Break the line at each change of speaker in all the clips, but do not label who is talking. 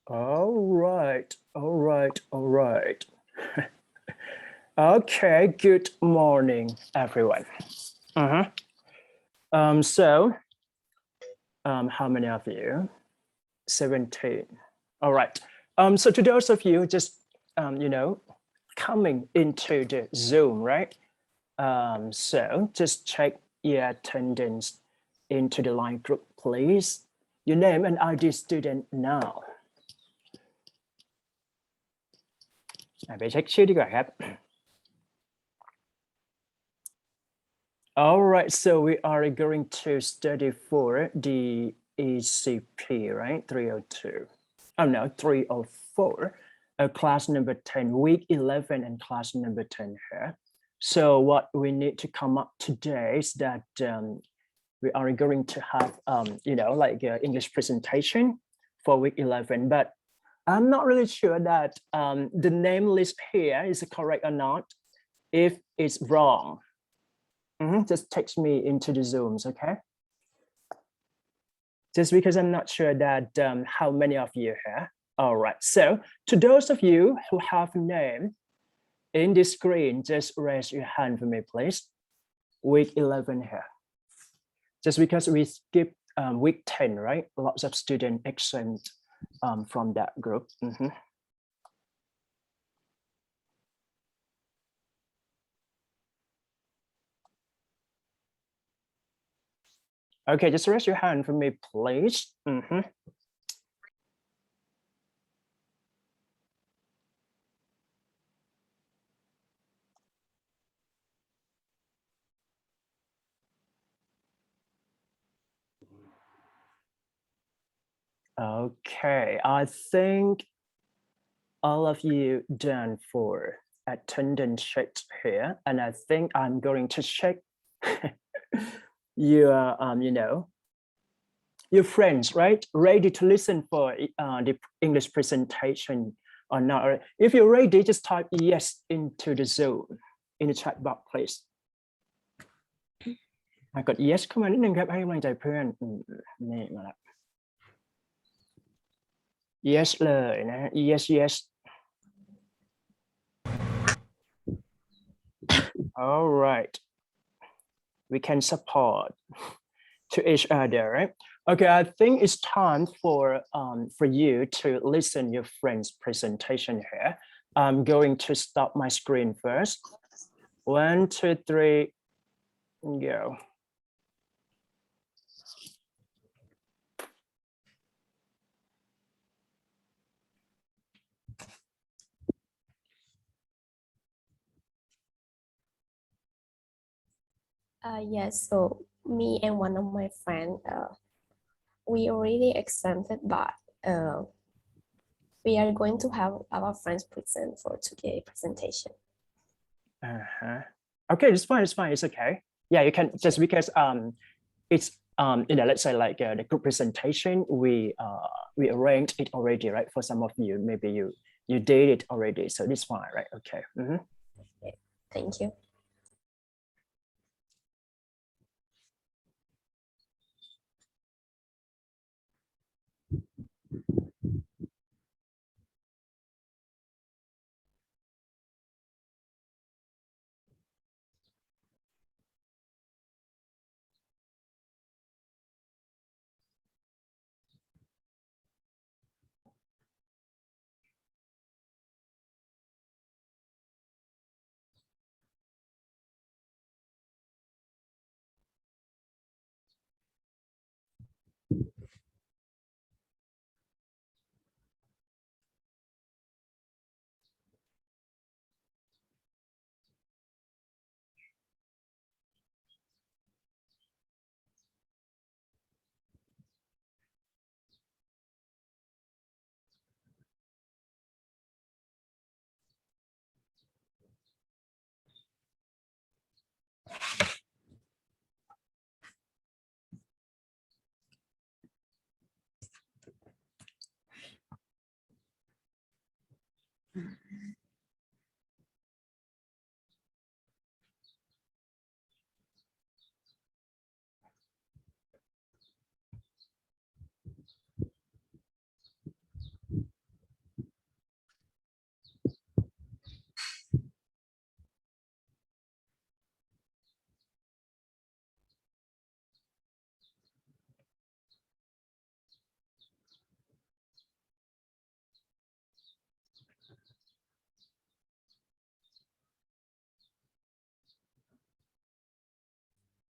All right. Okay, good morning, everyone. So, how many of you? 17. All right. So to those of you just, coming into the Zoom, right? So just check your attendance into the line group, please. Your name and ID student now. ไปเช็คชื่อดีกว่าครับ All right, so we are going to study for the ECP, right? 302. Oh no, 304. Class number 10, week 11, and class number 10 here. So what we need to come up today is that we are going to have, English presentation for week 11, but I'm not really sure that the name list here is correct or not. If it's wrong, just text me into the Zooms, okay? Just because I'm not sure that how many of you here. All right, so to those of you who have name in the screen, just raise your hand for me, please. Week 11 here. Just because we skip week 10, right? Lots of students exempt from that group. Okay, just raise your hand for me, please. Okay, I think all of you done for attendance check here, and I think I'm going to check your, your friends, right? Ready to listen for the English presentation or not? If you're ready, just type yes into the Zoom in the chat box, please. กด yes เข้ามานิดนึงครับให้กำลังใจเพื่อนนี่มาแล้ว yes เลยนะ yes all right we can support to each other, right? Okay, I think it's time for you to listen your friend's presentation here. I'm going to stop my screen first. 1, 2, 3, go.
Yes, so me and one of my friends, we already exempted, but we are going to have our friends present for today's presentation.
Okay, it's fine, it's okay. Yeah, you can, just because it's let's say like the group presentation, we arranged it already, right? For some of you, maybe you did it already, so it's fine, right? Okay.
Okay, thank you.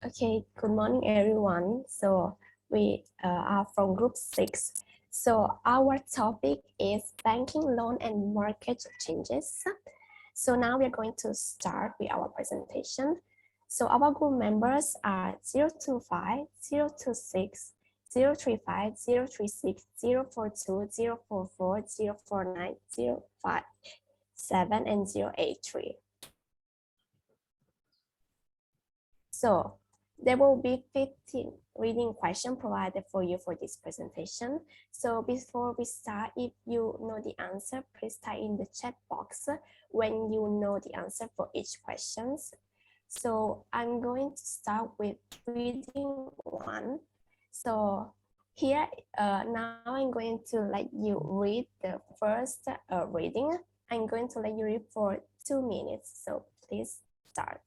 Okay, good morning, everyone. So we are from group 6. So our topic is banking, loan, and market changes. So now we're going to start with our presentation. So our group members are 025, 026, 035, 036, 042, 044, 049, 057, and 083. So there will be 15 reading questions provided for you for this presentation. So before we start, if you know the answer, please type in the chat box when you know the answer for each question. So I'm going to start with reading 1. So here, now I'm going to let you read the first reading. I'm going to let you read for 2 minutes. So please start.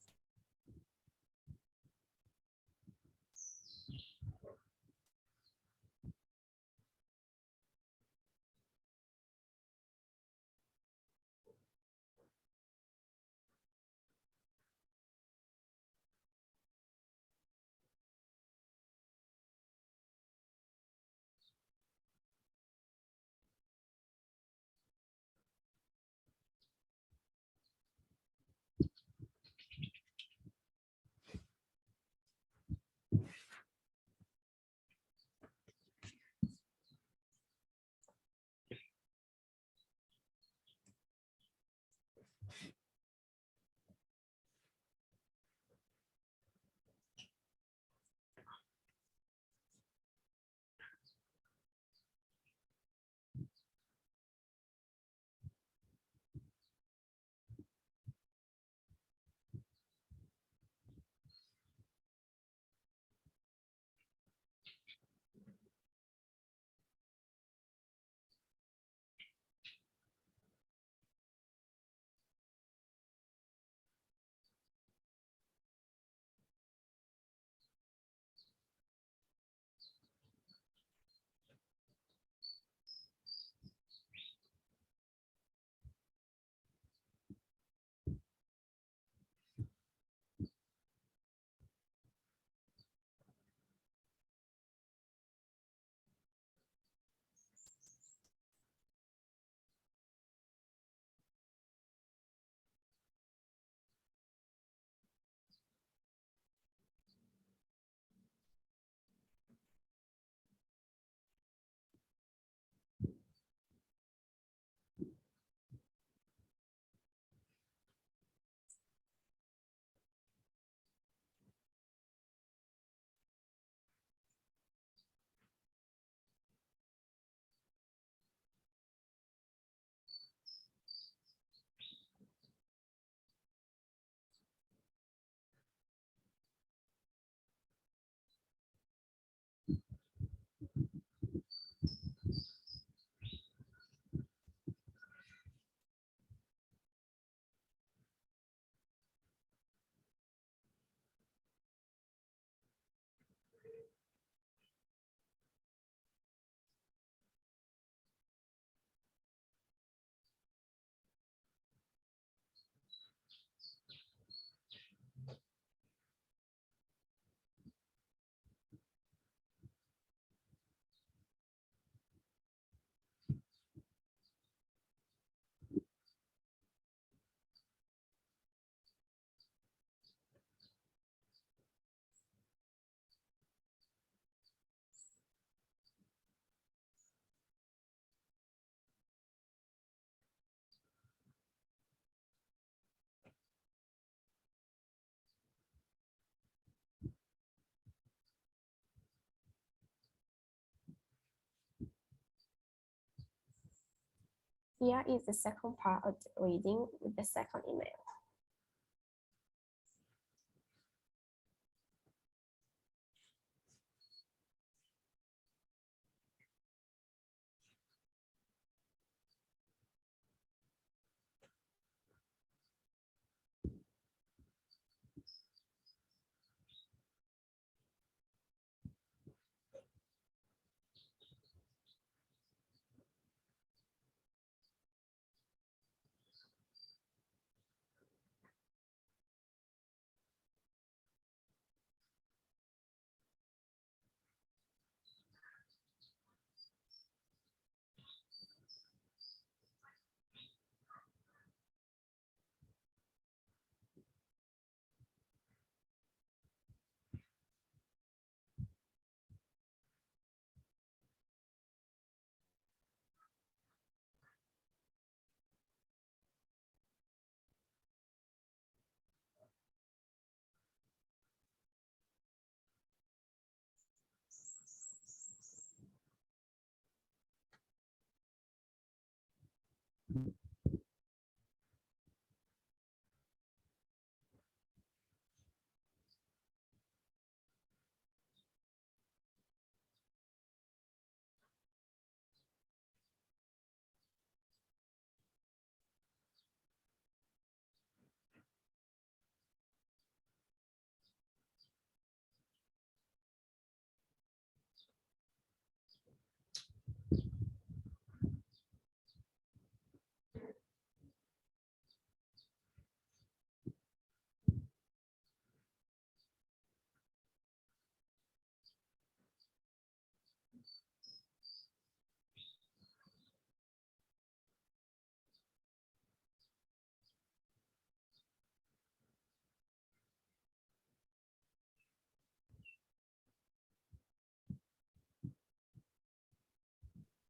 Here is the second part of the reading with the second email.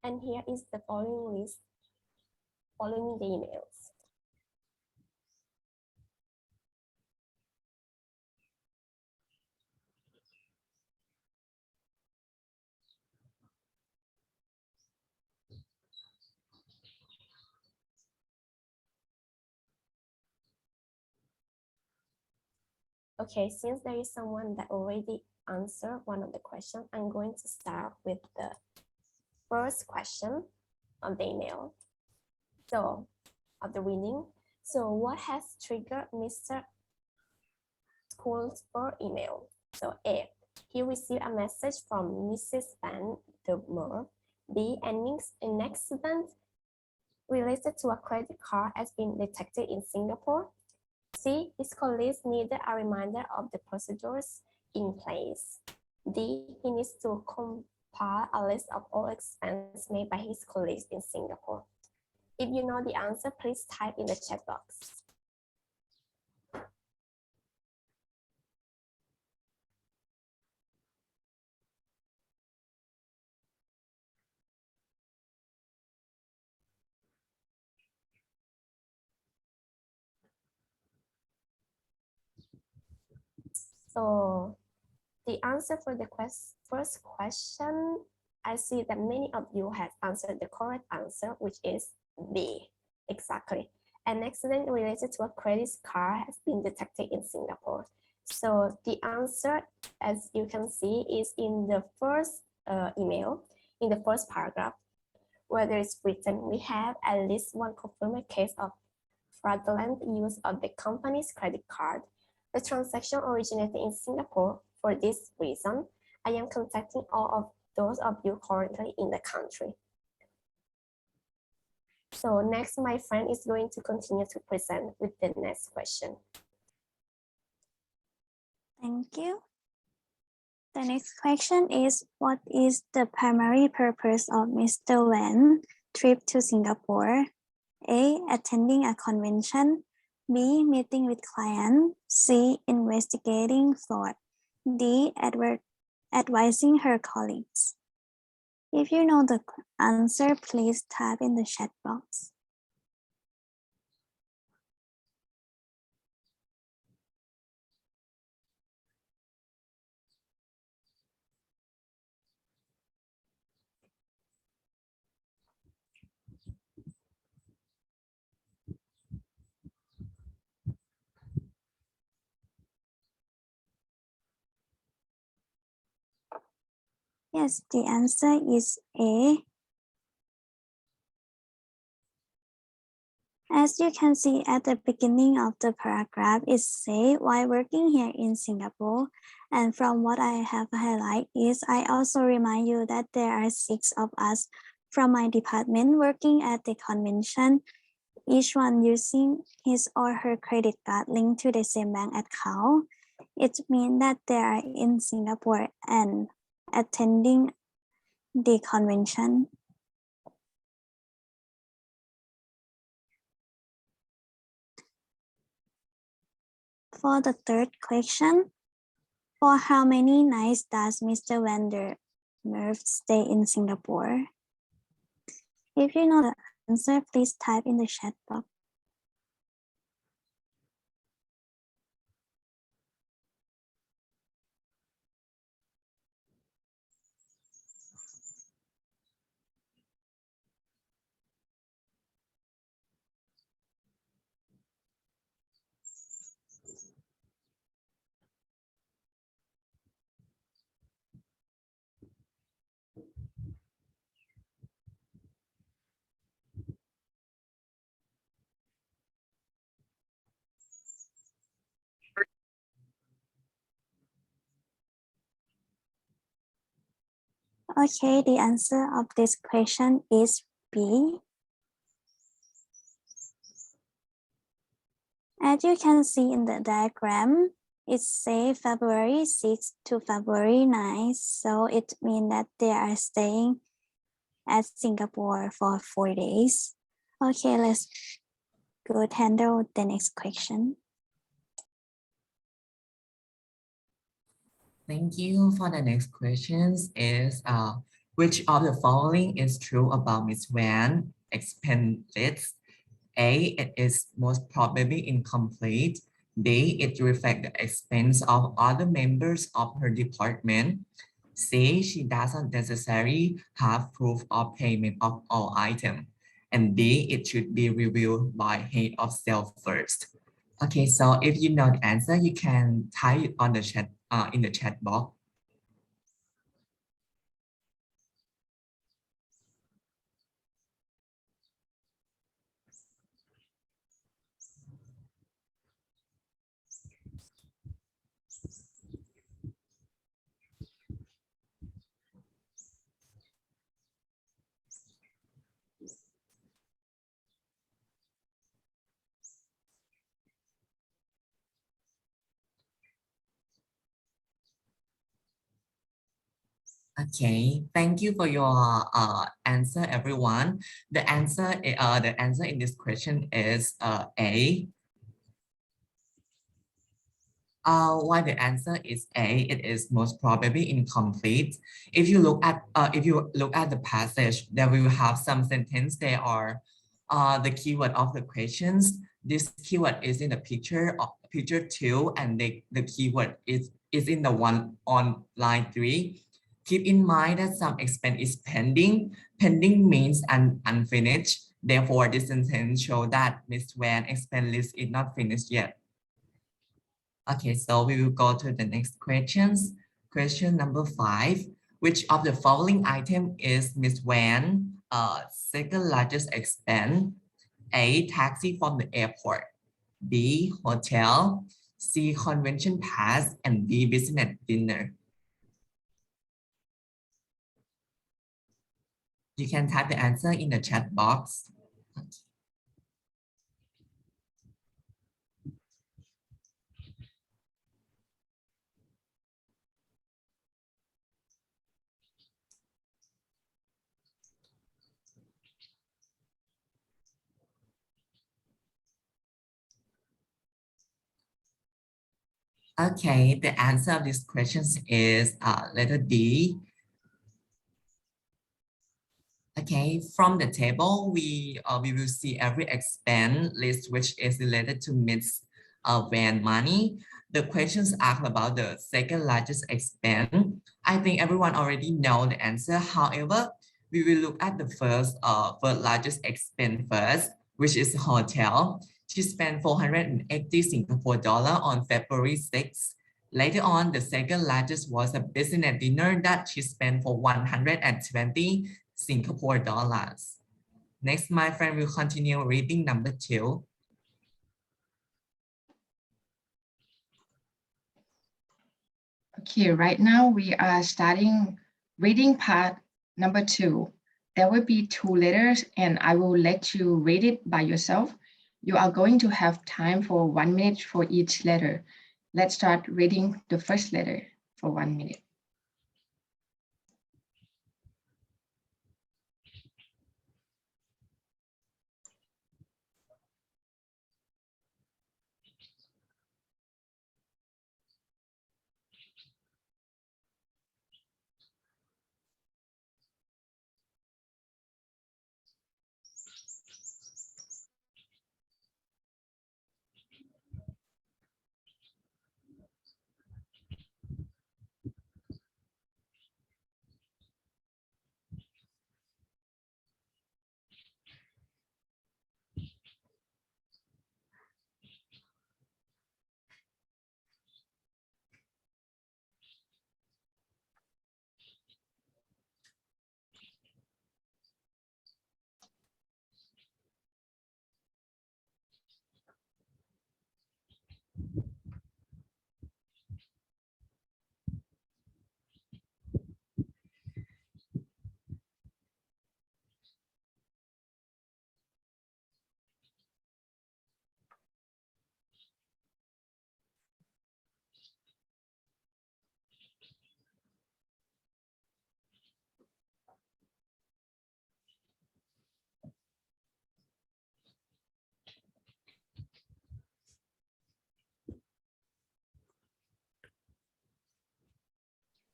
And here is the following list, following the emails. Okay, since there is someone that already answered one of the questions, I'm going to start with the first question of the email. So, of the reading. So, what has triggered Mr. School's email? So, A, he received a message from Mrs. Van der Meer. B, an accident related to a credit card has been detected in Singapore. C, his colleagues needed a reminder of the procedures in place. D, he needs to compile a list of all expenses made by his colleagues in Singapore. If you know the answer, please type in the chat box. So the answer for the first question, I see that many of you have answered the correct answer, which is B. Exactly. An accident related to a credit card has been detected in Singapore. So the answer, as you can see, is in the first email, in the first paragraph, where there is written, we have at least one confirmed case of fraudulent use of the company's credit card. The transaction originated in Singapore. For this reason, I am contacting all of those of you currently in the country. So next, my friend is going to continue to present with the next question.
Thank you. The next question is, what is the primary purpose of Mr. Wen's trip to Singapore? A, attending a convention. B, meeting with client. C, investigating fraud. D, advising her colleagues. If you know the answer, please type in the chat box. Yes, the answer is A. As you can see at the beginning of the paragraph, it says, while working here in Singapore, and from what I have highlighted is, I also remind you that there are 6 of us from my department working at the convention, each one using his or her credit card linked to the same bank account. It means that they are in Singapore and attending the convention. For the third question, for how many nights does Mr. Van der Meer stay in Singapore? If you know the answer, please type in the chat box. Okay, the answer of this question is B. As you can see in the diagram, it says February 6 to February 9, so it means that they are staying at Singapore for 4 days. Okay, let's go handle the next question.
Thank you. For the next questions is Which of the following is true about Miss Van expense list? A, it is most probably incomplete. B, it reflects the expense of other members of her department. C, she doesn't necessarily have proof of payment of all items. And D, it should be reviewed by head of sales first. Okay, so if you know the answer, you can type it on the chat in the chat box. Okay, thank you for your answer, everyone. The answer in this question is A. Why the answer is A, it is most probably incomplete. If you look at the passage, there will have some sentence. There are the keyword of the questions. This keyword is in the picture 2, and the keyword is in the one on line 3. Keep in mind that some expense is pending. Pending means unfinished. Therefore, this sentence shows that Ms. Van expense list is not finished yet. Okay, so we will go to the next questions. Question number 5. Which of the following item is Ms. Van second largest expense? A, taxi from the airport. B, hotel. C, convention pass. And D, business dinner. You can type the answer in the chat box. Okay, the answer of these questions is letter D. Okay, from the table, we will see every expense list which is related to Ms. Van money. The questions ask about the second largest expense. I think everyone already know the answer. However, we will look at the first largest expense first, which is hotel. She spent 480 Singapore dollar on February 6th. Later on, the second largest was a business dinner that she spent for 120 Singapore dollars. Next, my friend will continue reading number 2.
Okay, right now we are starting reading part number 2. There will be 2 letters and I will let you read it by yourself. You are going to have time for 1 minute for each letter. Let's start reading the first letter for 1 minute.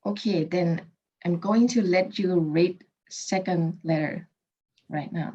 Okay, then I'm going to let you read second letter right now.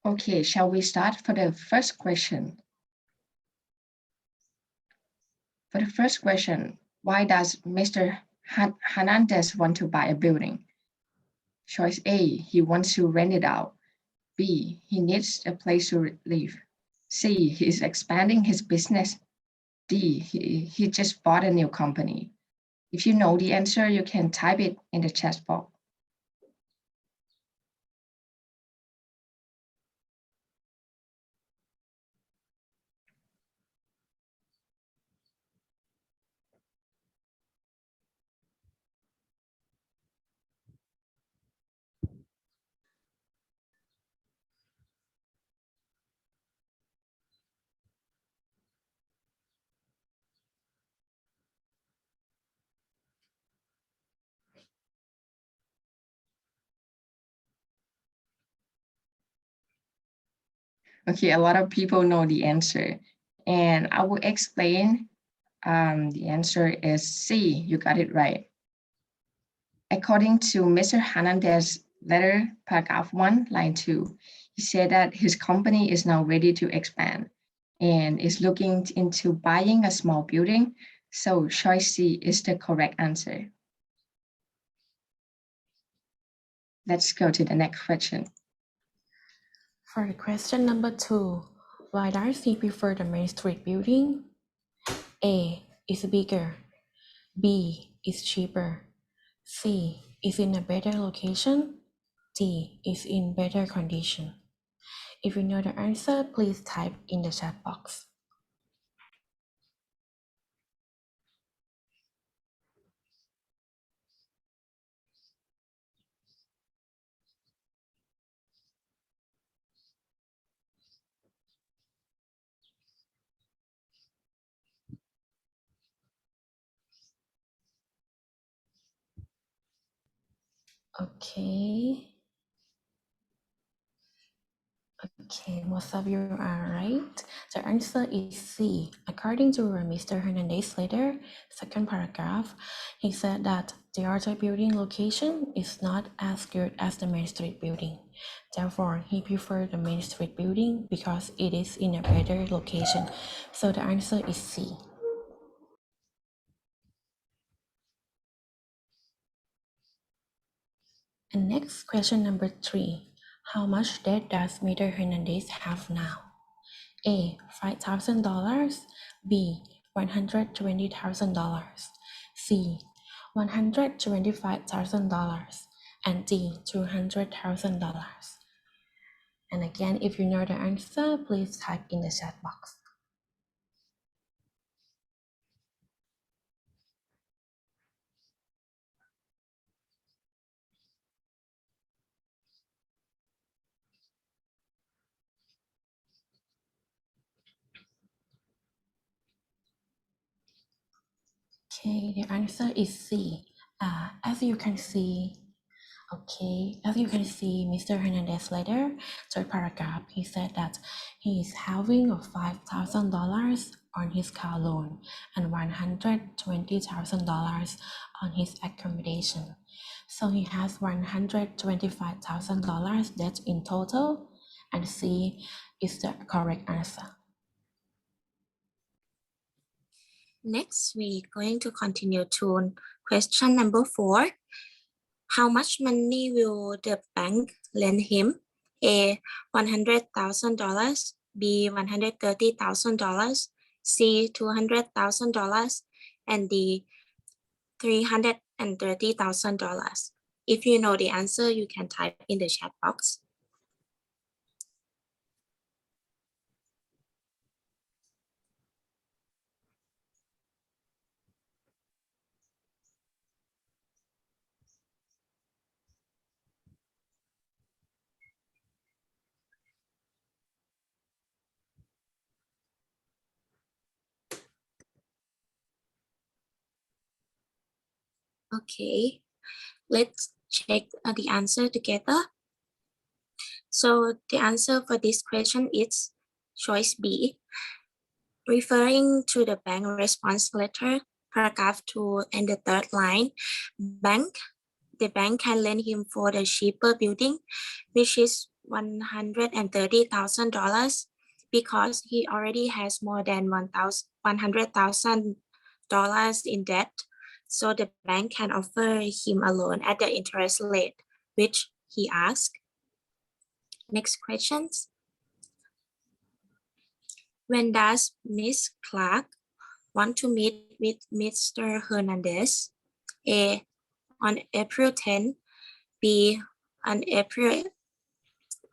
Okay, shall we start for the first question? For the first question, why does Mr. Hernandez want to buy a building? Choice A, he wants to rent it out. B, he needs a place to live. C, he is expanding his business. D, he just bought a new company. If you know the answer, you can type it in the chat box. Okay, a lot of people know the answer, and I will explain. The answer is C. You got it right. According to Mr. Hernandez letter, paragraph 1, line 2, he said that his company is now ready to expand and is looking into buying a small building. So choice C is the correct answer. Let's go to the next question.
For the question number 2, why does he prefer the Main Street building? A is bigger. B is cheaper. C is in a better location. D is in better condition. If you know the answer, please type in the chat box. Okay, most of you are right. The answer is C. According to Mr. Hernandez's letter, second paragraph, he said that the other building location is not as good as the Main Street building. Therefore, he preferred the Main Street building because it is in a better location. So the answer is C. And next, question number 3. How much debt does Mr. Hernandez have now? A, $5,000. B, $120,000. C, $125,000. And D, $200,000. And again, if you know the answer, please type in the chat box. Okay, the answer is C. As you can see, Okay, as you can see, Mr. Hernandez later, third paragraph, he said that he is having a $5,000 on his car loan and $120,000 on his accommodation. So he has $125,000 debt in total, and C is the correct answer.
Next, we're going to continue to question number 4. How much money will the bank lend him? A, $100,000, B, $130,000, C, $200,000, and D, $330,000. If you know the answer, you can type in the chat box. Okay, let's check the answer together. So the answer for this question is choice B. Referring to the bank response letter, paragraph 2 and the third line, the bank can lend him for the cheaper building, which is $130,000 because he already has more than $100,000 in debt. So the bank can offer him a loan at the interest rate, which he asked. Next questions. When does Miss Clark want to meet with Mr. Hernandez? A, on April 10, B, on April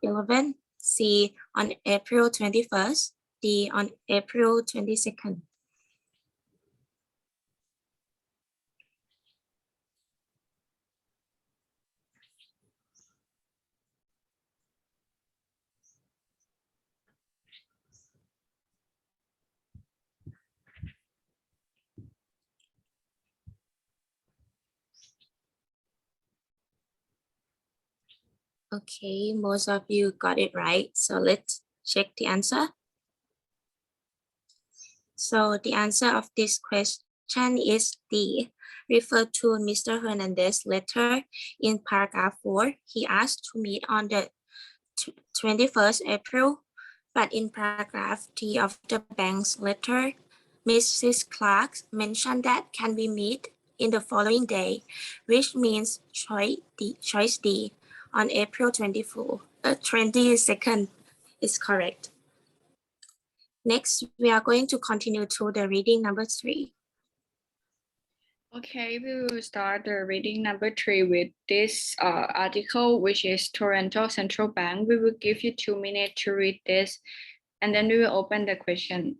11, C, on April 21st, D, on April 22nd. Okay, most of you got it right. So let's check the answer. So the answer of this question is D. Refer to Mr. Hernandez's letter in paragraph 4. He asked to meet on the 21st April, but in paragraph 3 of the bank's letter, Mrs. Clark mentioned that can we meet in the following day, which means choice D on April 22nd is correct. Next, we are going to continue to the reading number 3.
Okay, we will start the reading number 3 with this article, which is Toronto Central Bank. We will give you 2 minutes to read this, and then we will open the question.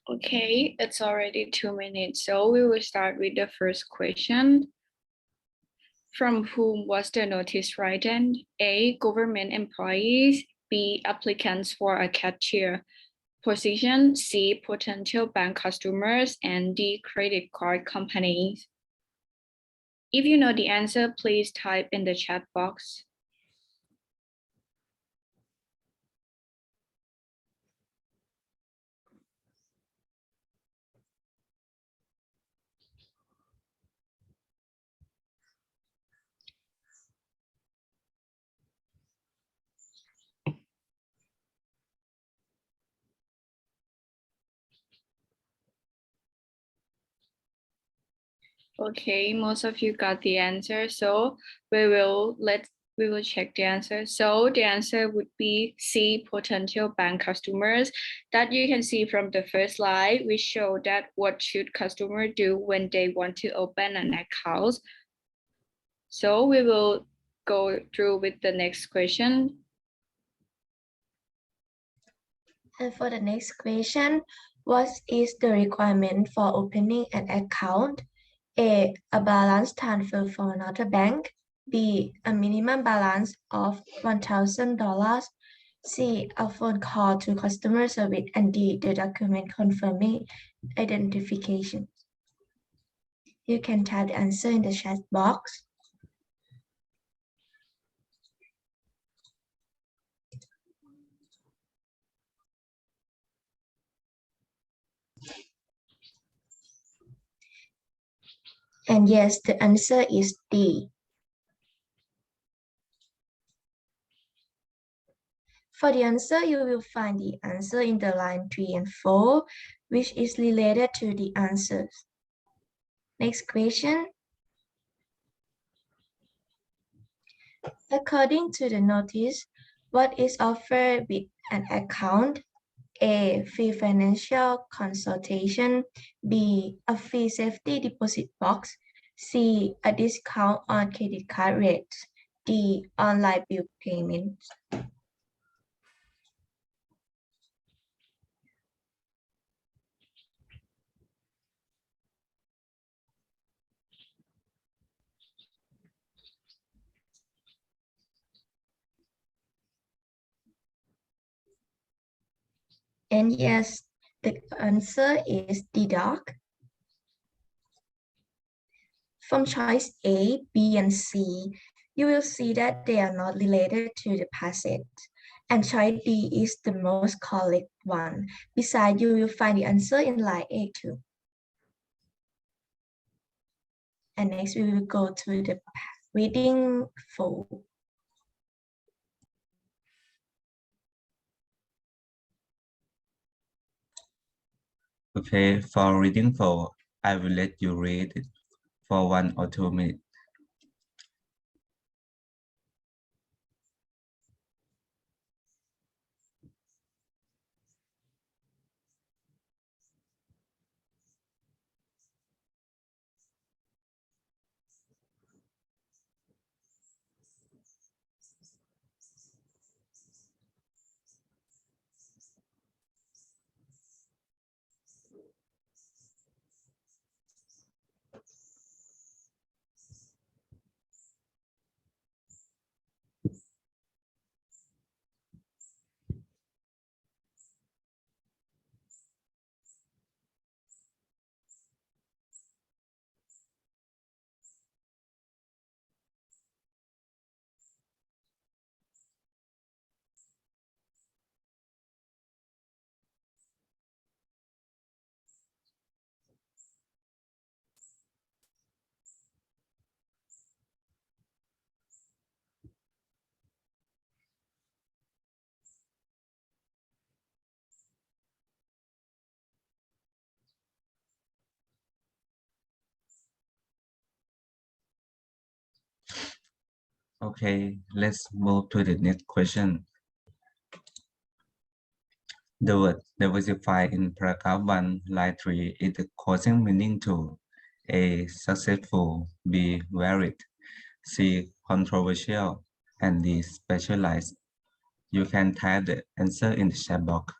Okay, it's already 2 minutes, so we will start with the first question. From whom was the notice written? A, government employees. B, applicants for a cashier position. C, potential bank customers. And D, credit card companies. If you know the answer, please type in the chat box. Okay, most of you got the answer, so we will check the answer. So the answer would be C, potential bank customers. That you can see from the first slide, we show that what should customer do when they want to open an account. So we will go through with the next question.
And for the next question, what is the requirement for opening an account? A balance transfer from another bank. B, a minimum balance of $1,000. C, a phone call to customer service. And D, the document confirming identification. You can type the answer in the chat box. And yes, the answer is D. For the answer, you will find the answer in the line 3 and 4, which is related to the answers. Next question. According to the notice, what is offered with an account? A, free financial consultation. B, a free safety deposit box. C, a discount on credit card rates. D, online bill payments. And yes, the answer is D, dog. From choice A, B, and C, you will see that they are not related to the passage. And choice D is the most correct one. Besides, you will find the answer in line A2. And next, we will go to the reading 4.
Okay, for reading 4, I will let you read it for 1 or 2 minutes. Okay, let's move to the next question. The word diversify in paragraph 1, line 3 is the causing meaning to A, successful, B, varied, C, controversial, and D, specialized. You can type the answer in the chat box.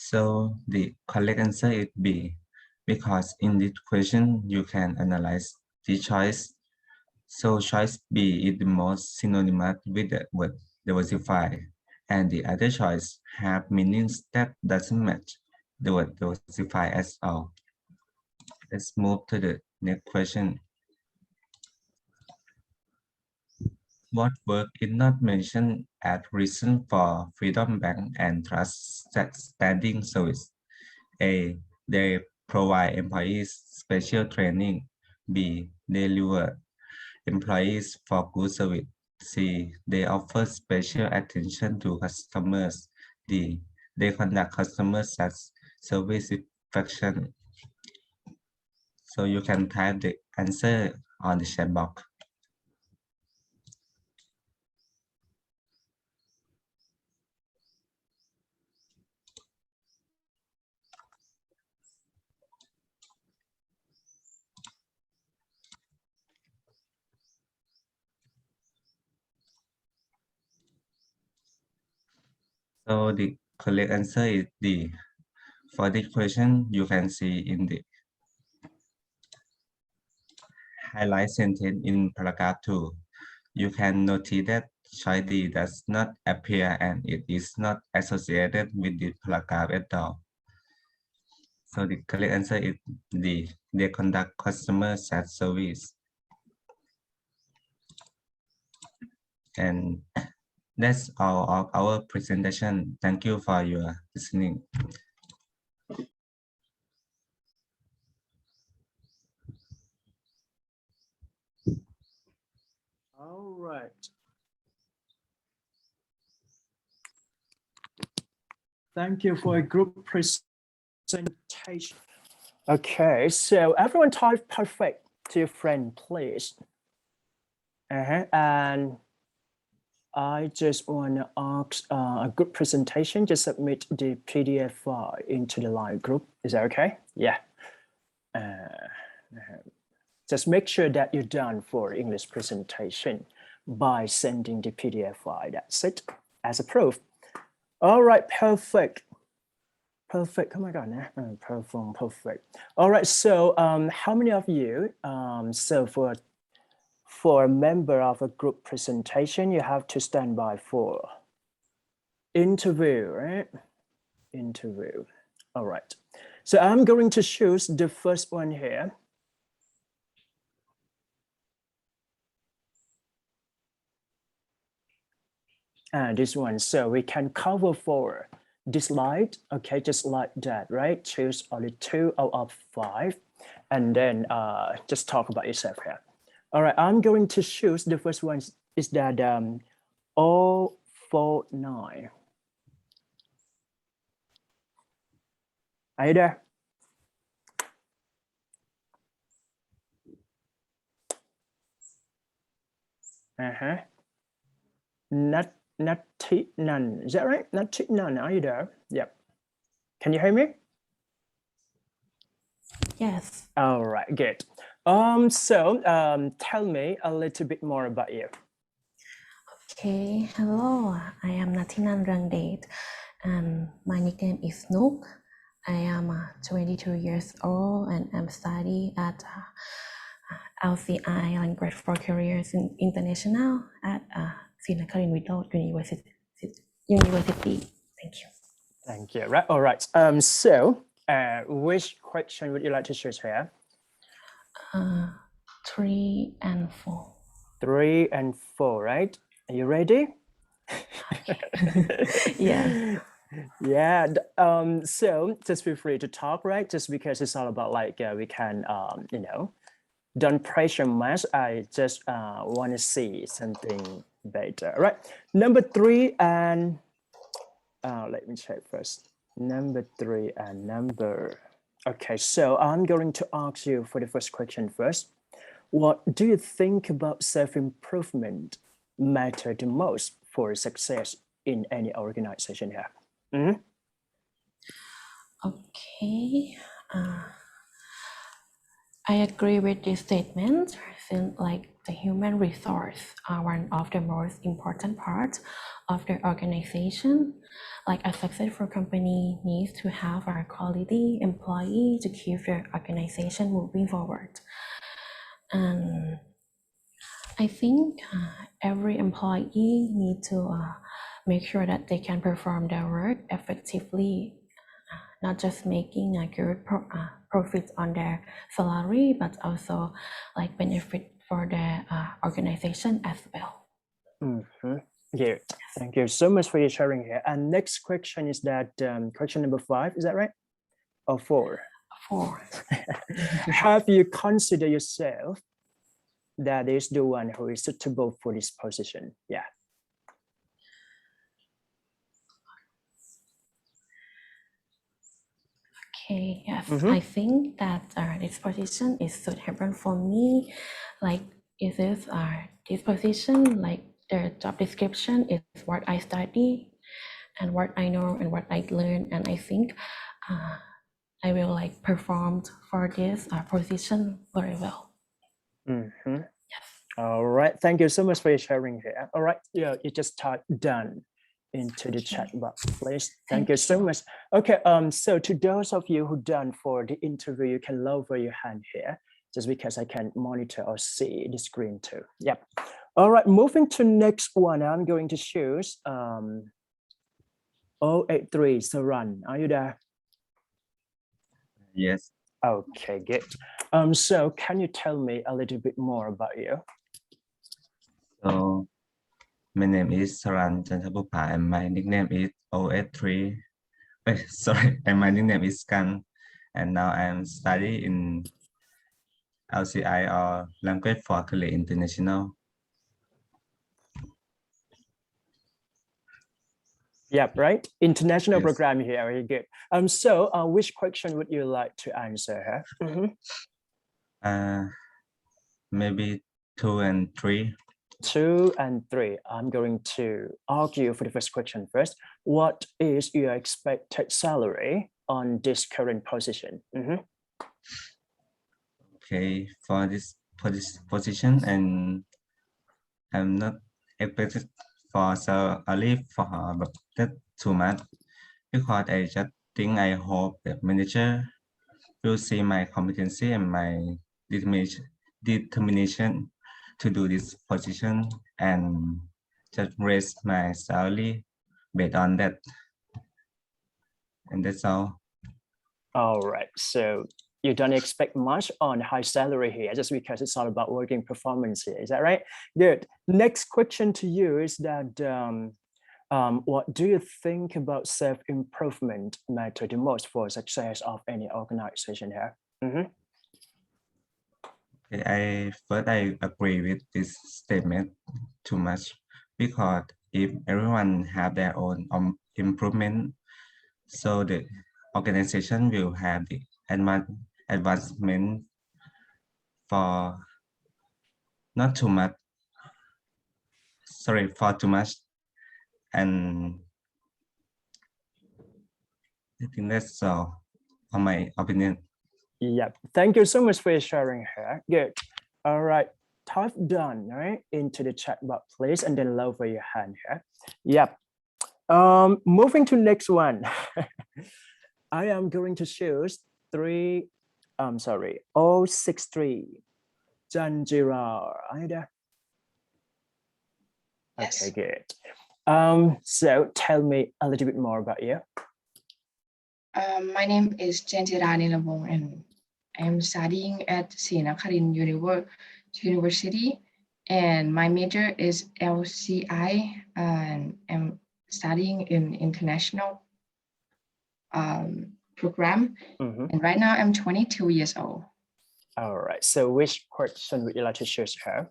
So the correct answer is B, because in this question you can analyze the choice. So choice B is the most synonymous with the word diversify, and the other choice have meanings that doesn't match the word diversify at all. Let's move to the next question. What work is not mentioned as reason for Freedom Bank and Trust standing service? A. They provide employees special training. B. They deliver employees for good service. C. They offer special attention to customers. D. They conduct customer service satisfaction. So you can type the answer on the chat box. So the correct answer is D. For this question, you can see in the highlight sentence in paragraph 2. You can notice that choice D does not appear and it is not associated with the paragraph at all. So the correct answer is D. They conduct customer service. And that's all of our presentation. Thank you for your listening.
All right. Thank you for a group presentation. Okay, so everyone type perfect to your friend, please. And I just want to ask a group presentation, just submit the PDF file into the live group. Is that okay? Yeah. Just make sure that you're done for English presentation by sending the PDF file. That's it, as a proof. All right, perfect. Perfect. Oh my God, perfect. All right, so how many of you, so for a member of a group presentation, you have to stand by for interview, right? Interview. All right. So I'm going to choose the first one here. This one, so we can cover for this slide, okay, just like that, right? Choose only 2 out of 5, and then just talk about yourself here. All right, I'm going to choose the first one is that 049. Are you there? None. Is that right? None. Are you there? Yep. Can you hear me?
Yes.
All right, good. So tell me a little bit more about you.
Okay, hello, I am Natinan Rangdate, and my nickname is Nook. I am 22 years old and I'm studying at LCI, Language for Careers International at Srinakarin Without University. Thank you.
Thank you. Right. All right. So which question would you like to choose here?
3 and 4.
3 and 4, right? Are you ready?
Yes.
Yeah. So just feel free to talk, right? Just because it's all about like we can, you know, don't pressure much. I just want to see something better. All right. Number 3 and let me check first. Number 3 and number. Okay, so I'm going to ask you for the first question first. What do you think about self-improvement matter the most for success in any organization here? Mm-hmm.
Okay. I agree with this statement. since like the human resource are one of the most important parts of the organization. Like a successful company needs to have a quality employee to keep the organization moving forward. And I think every employee needs to make sure that they can perform their work effectively, not just making a good profit on their salary, but also like benefit for the organization as well.
Yeah, thank you so much for your sharing here. And next question is that question number 5, is that right? Or 4?
4.
Have you considered yourself that is the one who is suitable for this position? Yeah.
Okay, yes, I think that this position is suitable for me. Like, is this position, like the job description is what I study and what I know and what I learn, and I think I will like perform for this position very well.
All right, thank you so much for your sharing here. All right, yeah, you just type done into the chat box, please. Thank you so much. Okay, so to those of you who done for the interview, you can lower your hand here, just because I can monitor or see the screen too. Yep. All right, moving to next one, I'm going to choose 083 Saran. Are you there?
Yes.
Okay, good. So can you tell me a little bit more about you?
So my name is Saran Chantabupa and my nickname is 083. Sorry, and my nickname is Skan. And now I'm studying in LCI or Language for Career International.
Yep, right. International
Yes.
program here. Very good. So which question would you like to answer?
Maybe 2 and 3.
2 and 3. I'm going to argue for the first question first. What is your expected salary on this current position?
Okay, for this position, and I'm not expected for salary for that too much, because I just think I hope the manager will see my competency and my determination to do this position and just raise my salary based on that. And that's all.
All right. So you don't expect much on high salary here, just because it's all about working performance here. Is that right? Good. Next question to you is that what do you think about self-improvement matter the most for success of any organization here?
I agree with this statement too much, because if everyone have their own improvement, so the organization will have the advancement for not too much. Sorry, for too much. And I think that's all on my opinion.
Yep. Thank you so much for sharing here. Good. All right. Type done, right, into the chat box, please, and then lower your hand here. Yep. Moving to next one. I am going to choose 063 Janjirar. Are you there?
Yes.
Okay, good. So tell me a little bit more about you.
My name is Janjira Nilavong, and I'm studying at Srinakarin University, and my major is LCI, and I'm studying in international program. And right now I'm 22 years old.
All right. So which question would you like to choose here?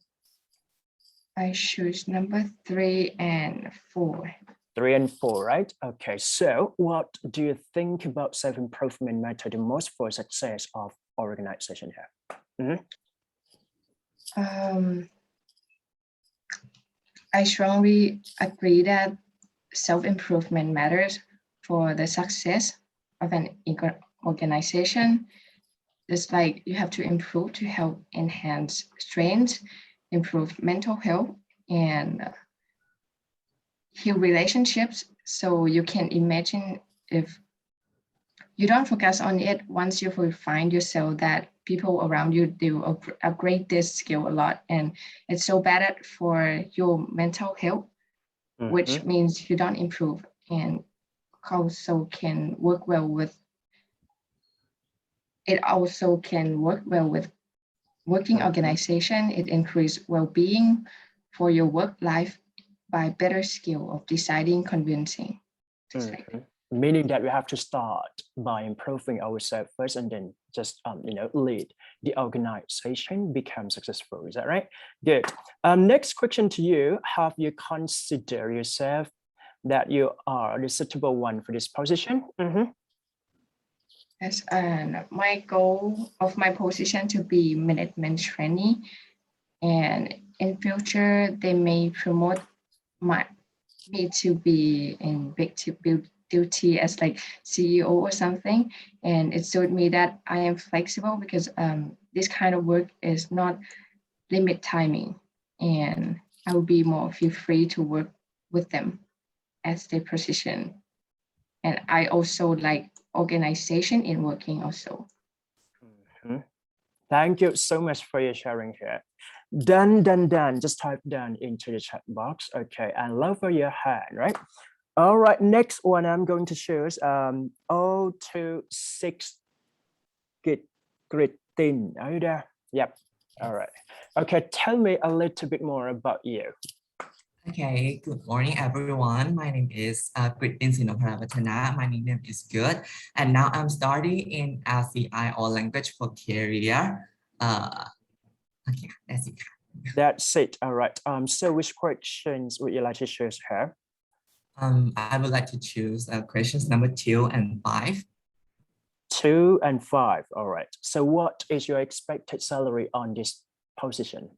I choose number 3 and 4.
3 and 4, right? Okay. So what do you think about self-improvement matter the most for success of organization here?
I strongly agree that self-improvement matters for the success of an organization. Just like you have to improve to help enhance strength, improve mental health, and heal relationships. So you can imagine if you don't focus on it, once you will find yourself that people around you do upgrade this skill a lot, and it's so bad for your mental health, which means you don't improve, and also can work well with. It also can work well with working organization. It increase well-being for your work life by better skill of deciding, convincing. Just like that.
Meaning that we have to start by improving ourselves first and then just lead the organization become successful. Is that right? Good. Next question to you. Have you considered yourself that you are the suitable one for this position?
Yes, my goal of my position to be management trainee, and in future they may promote me to be in big duty as like CEO or something. And it showed me that I am flexible because this kind of work is not limit timing, and I will be more feel free to work with them as their position. And I also like organization in working also.
Thank you so much for your sharing here. Done. Just type done into the chat box. Okay, and lower your hand, right? All right, next one I'm going to choose 026 Gritin. Are you there? Yep. All right. Okay, tell me a little bit more about you.
Okay, good morning, everyone. My name is Gritin Sinopharavatana. My nickname is Good. And now I'm studying in RCI or Language for Career. Okay, that's it.
That's it. All right. So which questions would you like to choose here?
I would like to choose questions number 2 and 5.
2 and 5. All right. So what is your expected salary on this position?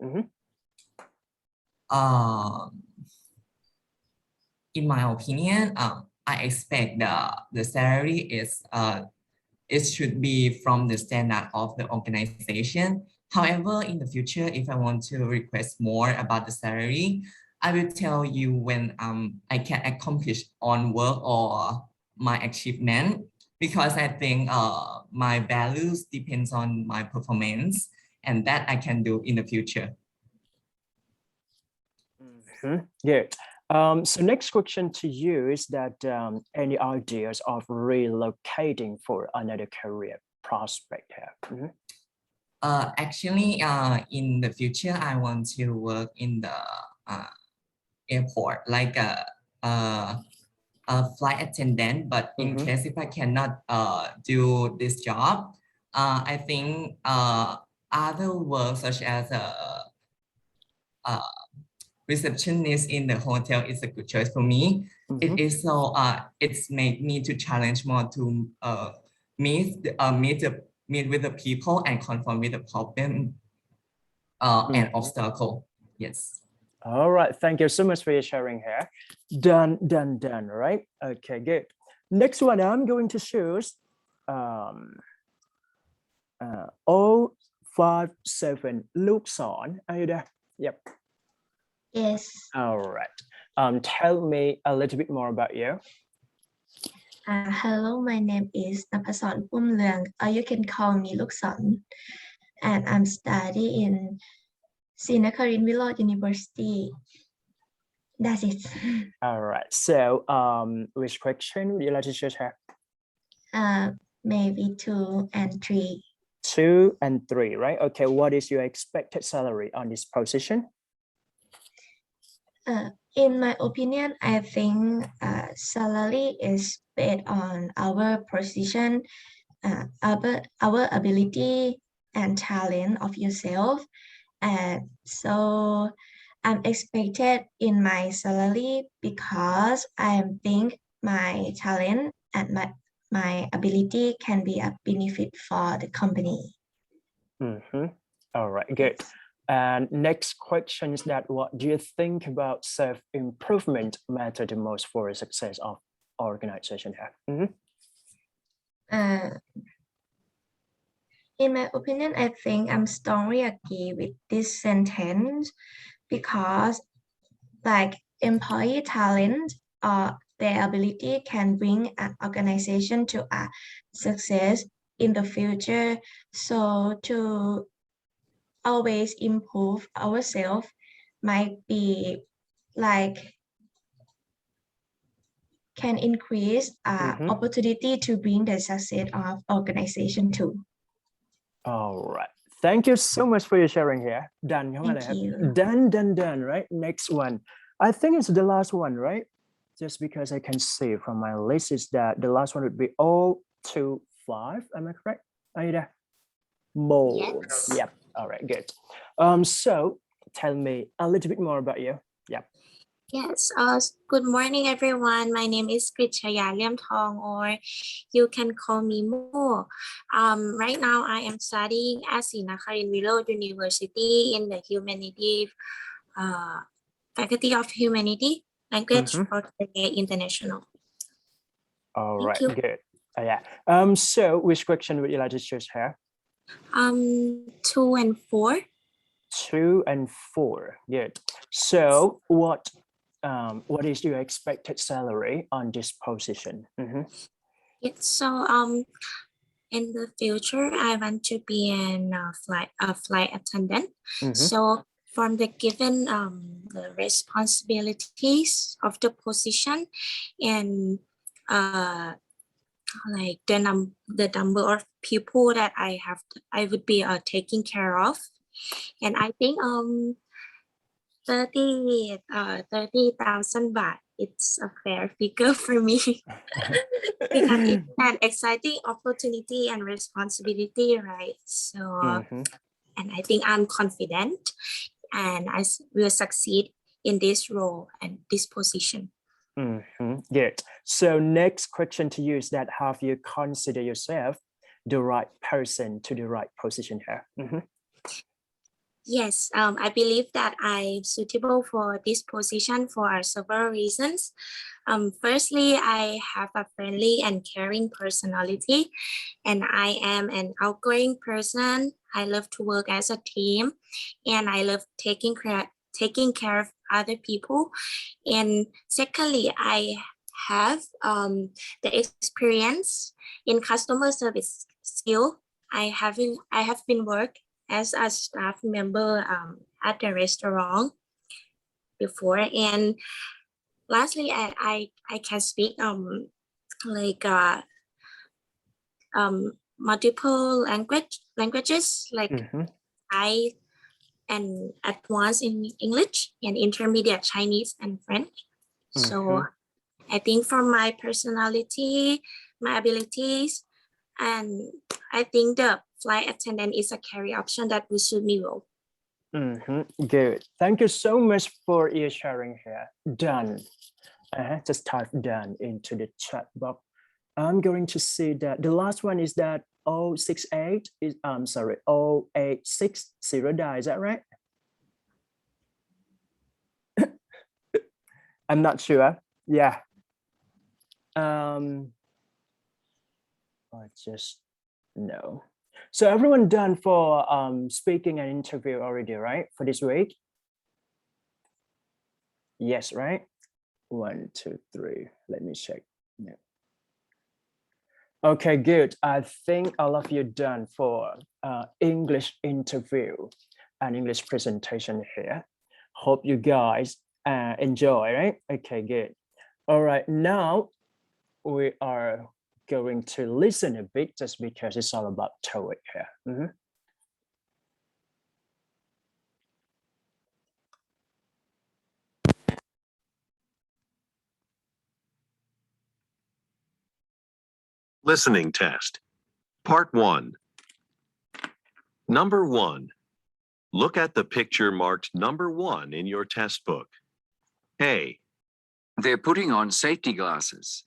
In my opinion, I expect the salary is it should be from the standard of the organization. However, in the future, if I want to request more about the salary, I will tell you when I can accomplish on work or my achievement, because I think my values depends on my performance, and that I can do in the future.
Good. So next question to you is that any ideas of relocating for another career prospect here?
Actually, in the future, I want to work in the airport, like a flight attendant. But in case if I cannot do this job, I think other work such as receptionist in the hotel is a good choice for me. It is so it's made me to challenge more to meet with the people and confront with the problem and obstacle. Yes.
All right. Thank you so much for your sharing here. Done. Right? Okay, good. Next one, I'm going to choose 057 Luxon. Are you there? Yep.
Yes.
All right. Tell me a little bit more about you.
Hello, my name is Napason Pumleung, or you can call me Luxon, and I'm studying in Sinakarin Wilot University. That's it.
All right. So, which question would you like to choose here?
Maybe 2 and 3.
2 and 3, right? Okay. What is your expected salary on this position?
In my opinion, I think salary is based on our position, our ability and talent of yourself. And so I'm expected in my salary because I think my talent and my ability can be a benefit for the company.
All right, good. And next question is that what do you think about self-improvement matter the most for the success of organization here?
In my opinion, I think I'm strongly agree with this sentence because like employee talent or their ability can bring an organization to a success in the future. So to always improve ourselves might be like can increase opportunity to bring the success of organization too.
All right. Thank you so much for your sharing here. Done.
Thank you.
Done, right? Next one. I think it's the last one, right? Just because I can see from my list is that the last one would be 025. Am I correct? Aida? Mold.
Yes.
Yep. All right, good. So tell me a little bit more about you. Yep.
Yes, good morning, everyone. My name is Krichaya Liamthong, or you can call me Mo. Right now, I am studying at Sinakarin Willow University in the Humanities, Faculty of Humanity, Language International.
All
Thank
right,
you.
good. Yeah. So which question would you like to choose here?
2 and 4.
2 and 4. Good. So what is your expected salary on this position?
Yes, so in the future, I want to be a flight attendant. So from the given the responsibilities of the position and like the number of people that I would be taking care of, and I think 30,000 baht, it's a fair figure for me because it's an exciting opportunity and responsibility, right? So and I think I'm confident and I will succeed in this role and this position.
Good. So next question to you is that have you consider yourself the right person to the right position here?
Yes, I believe that I'm suitable for this position for several reasons. Firstly, I have a friendly and caring personality, and I am an outgoing person. I love to work as a team, and I love taking care of other people. And secondly, I have the experience in customer service skill. I have been work as a staff member at the restaurant before, and lastly, I can speak multiple languages like I and advanced in English and intermediate Chinese and French. So I think from my personality, my abilities, and I think the flight attendant is a career option that will suit me well.
Good. Thank you so much for your sharing here. Done. Just type done into the chat box. I'm going to see that the last one is that 068 is 0860 die. Is that right? I'm not sure. Yeah. I just no. So everyone done for speaking and interview already, right? For this week? Yes, right? 1, 2, 3. Let me check. Yeah. Okay, good. I think all of you done for English interview and English presentation here. Hope you guys enjoy, right? Okay, good. All right, now we are going to listen a bit just because it's all about TOEIC here.
Listening test. Part 1. Number 1. Look at the picture marked number 1 in your test book. A.
They're putting on safety glasses.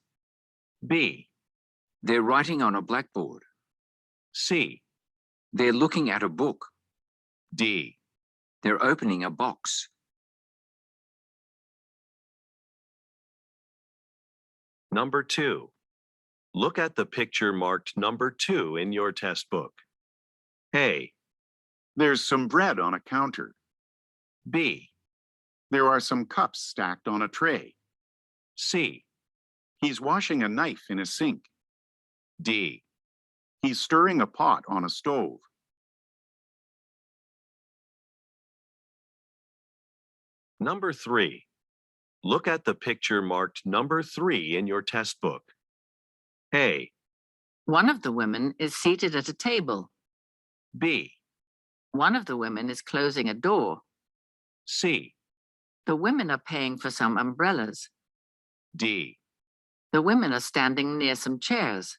B.
They're writing on a blackboard.
C.
They're looking at a book.
D.
They're opening a box.
Number 2. Look at the picture marked number 2 in your test book. A.
There's some bread on a counter.
B.
There are some cups stacked on a tray.
C.
He's washing a knife in a sink.
D.
He's stirring a pot on a stove.
Number 3. Look at the picture marked number 3 in your test book. A.
One of the women is seated at a table.
B.
One of the women is closing a door.
C.
The women are paying for some umbrellas.
D.
The women are standing near some chairs.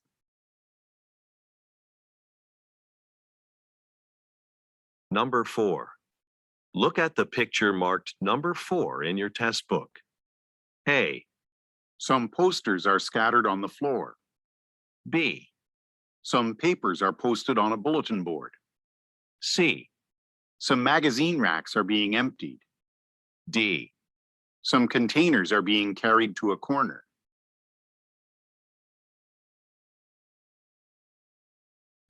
Number 4. Look at the picture marked number 4 in your test book. A.
Some posters are scattered on the floor.
B.
Some papers are posted on a bulletin board.
C.
Some magazine racks are being emptied.
D.
Some containers are being carried to a corner.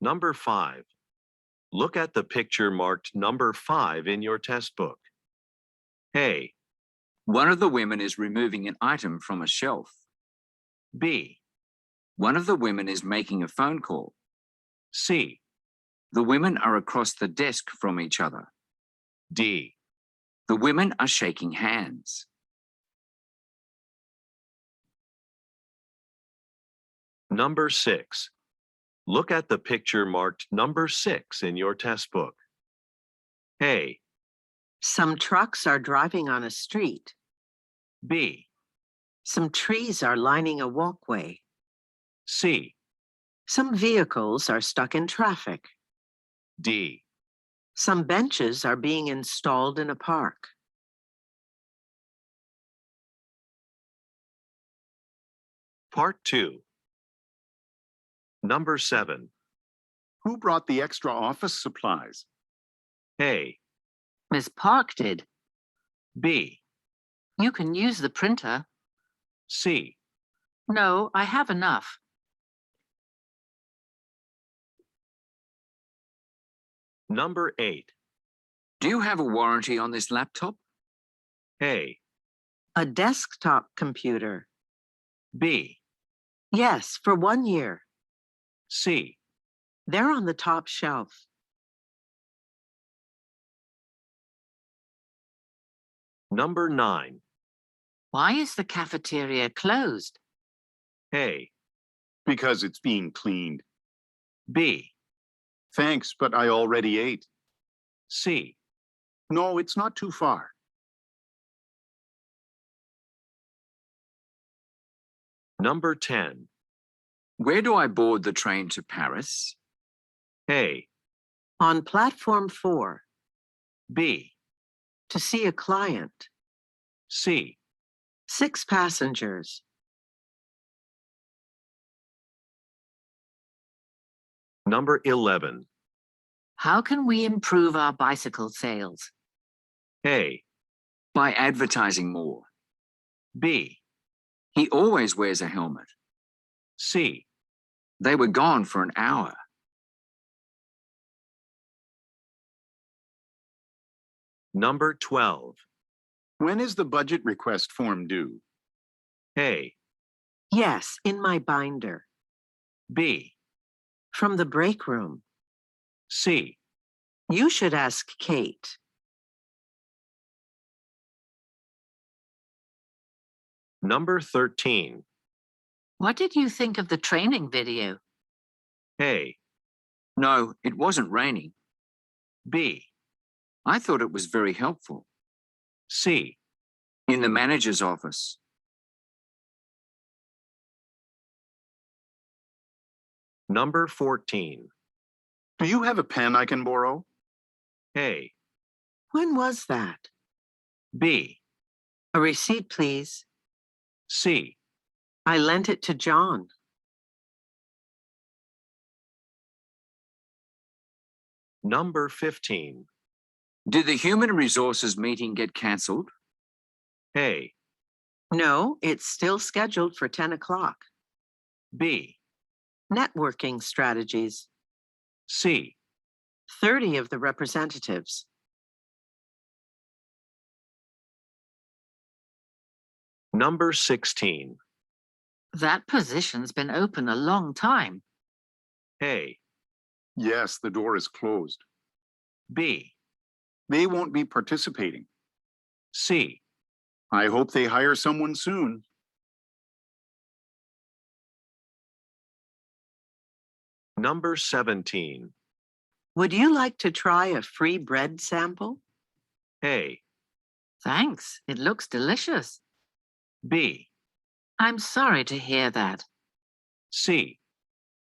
Number 5. Look at the picture marked number 5 in your test book. A.
One of the women is removing an item from a shelf.
B.
One of the women is making a phone call.
C.
The women are across the desk from each other.
D.
The women are shaking hands.
Number 6. Look at the picture marked number 6 in your test book. A.
Some trucks are driving on a street.
B.
Some trees are lining a walkway.
C.
Some vehicles are stuck in traffic.
D.
Some benches are being installed in a park.
Part 2. Number 7.
Who brought the extra office supplies?
A.
Miss Park did.
B.
You can use the printer.
C.
No, I have enough.
Number 8.
Do you have a warranty on this laptop?
A.
A desktop computer.
B.
Yes, for 1 year.
C.
They're on the top shelf.
Number 9.
Why is the cafeteria closed?
A.
Because it's being cleaned.
B.
Thanks, but I already ate.
C.
No, it's not too far.
Number 10.
Where do I board the train to Paris?
A.
On platform 4.
B.
To see a client.
C.
6 passengers.
Number 11.
How can we improve our bicycle sales?
A.
By advertising more.
B.
He always wears a helmet.
C.
They were gone for an hour.
Number 12.
When is the budget request form due?
A.
Yes, in my binder.
B.
From the break room.
C.
You should ask Kate.
Number 13.
What did you think of the training video?
A.
No, it wasn't raining.
B.
I thought it was very helpful.
C.
In the manager's office.
Number 14.
Do you have a pen I can borrow?
A.
When was that?
B.
A receipt, please.
C.
I lent it to John.
Number 15.
Did the human resources meeting get cancelled?
A.
No, it's still scheduled for 10 o'clock.
B.
Networking strategies.
C.
30 of the representatives.
Number 16.
That position's been open a long time.
A.
Yes, the door is closed.
B.
They won't be participating.
C.
I hope they hire someone soon.
Number 17.
Would you like to try a free bread sample?
A.
Thanks, it looks delicious.
B.
I'm sorry to hear that.
C.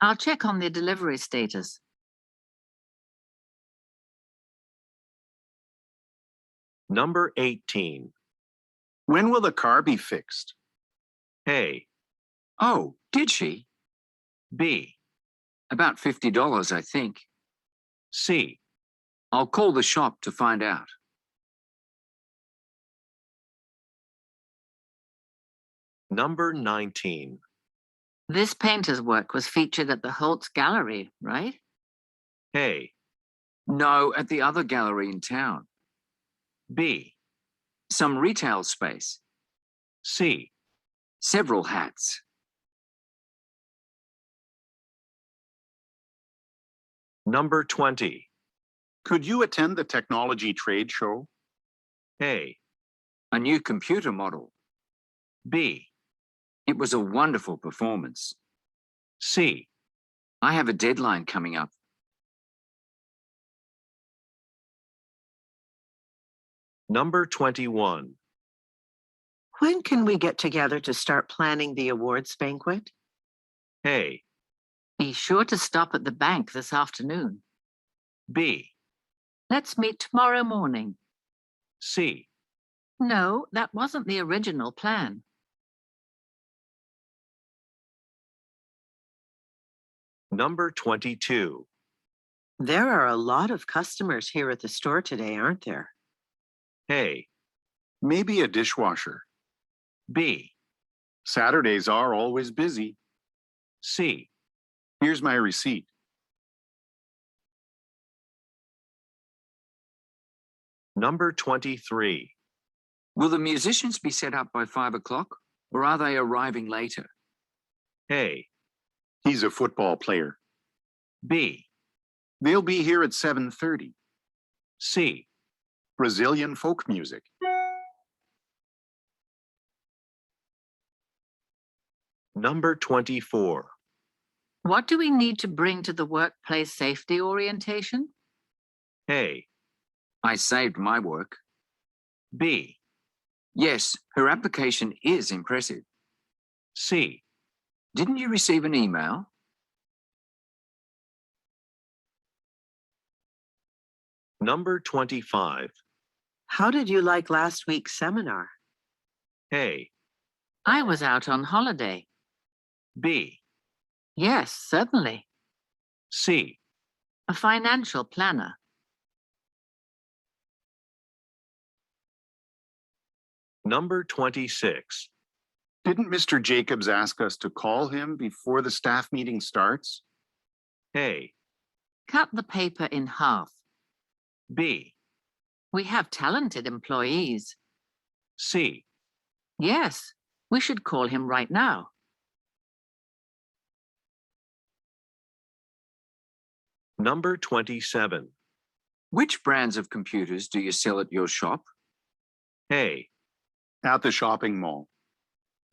I'll check on the delivery status.
Number 18.
When will the car be fixed?
A.
Oh, did she?
B.
About $50, I think.
C.
I'll call the shop to find out.
Number 19.
This painter's work was featured at the Holtz Gallery, right?
A.
No, at the other gallery in town.
B.
Some retail space.
C.
Several hats.
Number 20.
Could you attend the technology trade show?
A.
A new computer model.
B.
It was a wonderful performance.
C.
I have a deadline coming up.
Number 21.
When can we get together to start planning the awards banquet?
A.
Be sure to stop at the bank this afternoon.
B.
Let's meet tomorrow morning.
C.
No, that wasn't the original plan.
Number 22.
There are a lot of customers here at the store today, aren't there?
A.
Maybe a dishwasher.
B.
Saturdays are always busy.
C.
Here's my receipt.
Number 23.
Will the musicians be set up by 5 o'clock, or are they arriving later?
A.
He's a football player.
B.
They'll be here at 7:30.
C.
Brazilian folk music.
Number 24.
What do we need to bring to the workplace safety orientation?
A.
I saved my work.
B.
Yes, her application is impressive.
C.
Didn't you receive an email?
Number 25.
How did you like last week's seminar?
A.
I was out on holiday.
B.
Yes, certainly.
C.
A financial planner.
Number 26.
Didn't Mr. Jacobs ask us to call him before the staff meeting starts?
A.
Cut the paper in half.
B.
We have talented employees.
C.
Yes, we should call him right now.
Number 27.
Which brands of computers do you sell at your shop?
A.
At the shopping mall.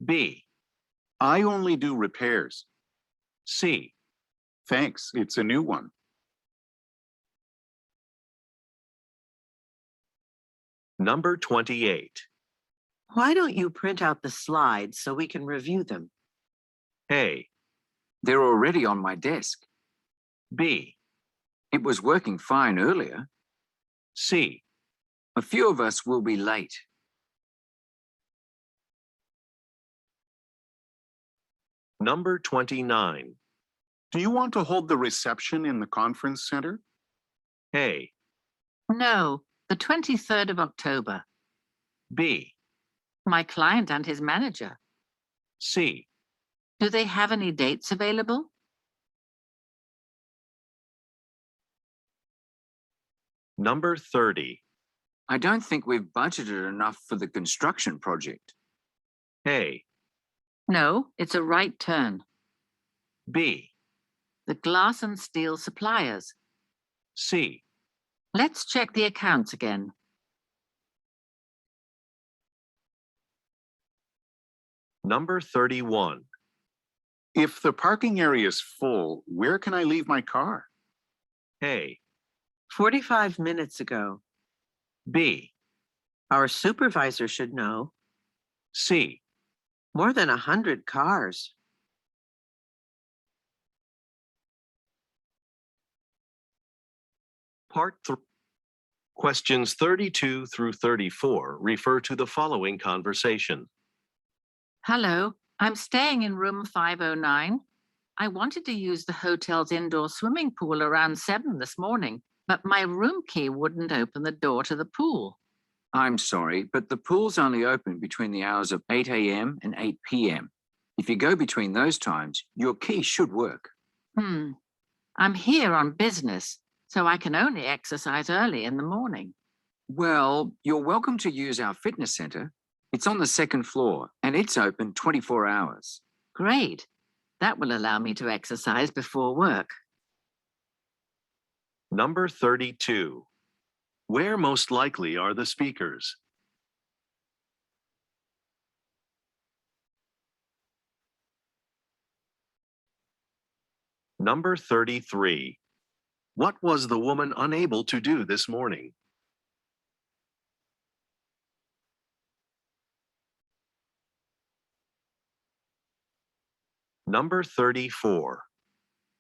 B.
I only do repairs.
C.
Thanks, it's a new one.
Number 28.
Why don't you print out the slides so we can review them?
A.
They're already on my desk.
B.
It was working fine earlier.
C.
A few of us will be late.
Number 29.
Do you want to hold the reception in the conference center?
A.
No, the 23rd of October.
B.
My client and his manager.
C.
Do they have any dates available?
Number 30.
I don't think we've budgeted enough for the construction project.
A.
No, it's a right turn.
B.
The glass and steel suppliers.
C.
Let's check the accounts again.
Number 31.
If the parking area is full, where can I leave my car?
A.
45 minutes ago.
B.
Our supervisor should know.
C.
More than 100 cars.
Part 3. Questions 32 through 34 refer to the following conversation.
Hello, I'm staying in room 509. I wanted to use the hotel's indoor swimming pool around 7 this morning, but my room key wouldn't open the door to the pool.
I'm sorry, but the pool's only open between the hours of 8 a.m. and 8 p.m. If you go between those times, your key should work.
I'm here on business, so I can only exercise early in the morning.
Well, you're welcome to use our fitness center. It's on the second floor and it's open 24 hours.
Great. That will allow me to exercise before work.
Number 32. Where most likely are the speakers? Number 33. What was the woman unable to do this morning? Number 34.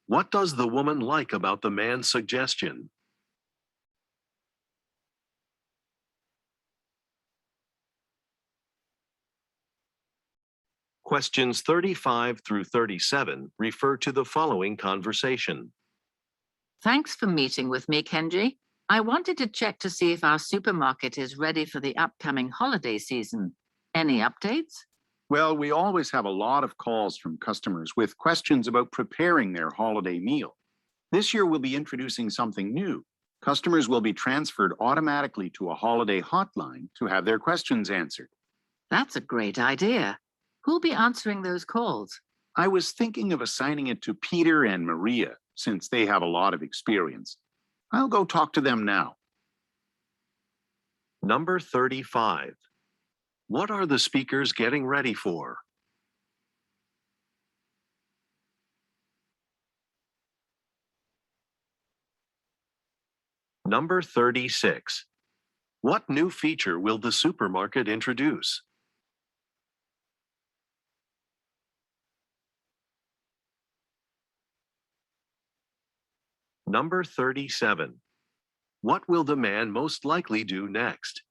What does the woman like about the man's suggestion? Questions 35 through 37 refer to the following conversation.
Thanks for meeting with me, Kenji. I wanted to check to see if our supermarket is ready for the upcoming holiday season. Any updates?
Well, we always have a lot of calls from customers with questions about preparing their holiday meal. This year, we'll be introducing something new. Customers will be transferred automatically to a holiday hotline to have their questions answered.
That's a great idea. Who'll be answering those calls?
I was thinking of assigning it to Peter and Maria, since they have a lot of experience. I'll go talk to them now.
Number 35. What are the speakers getting ready for? Number 36. What new feature will the supermarket introduce? Number 37. What will the man most likely do next?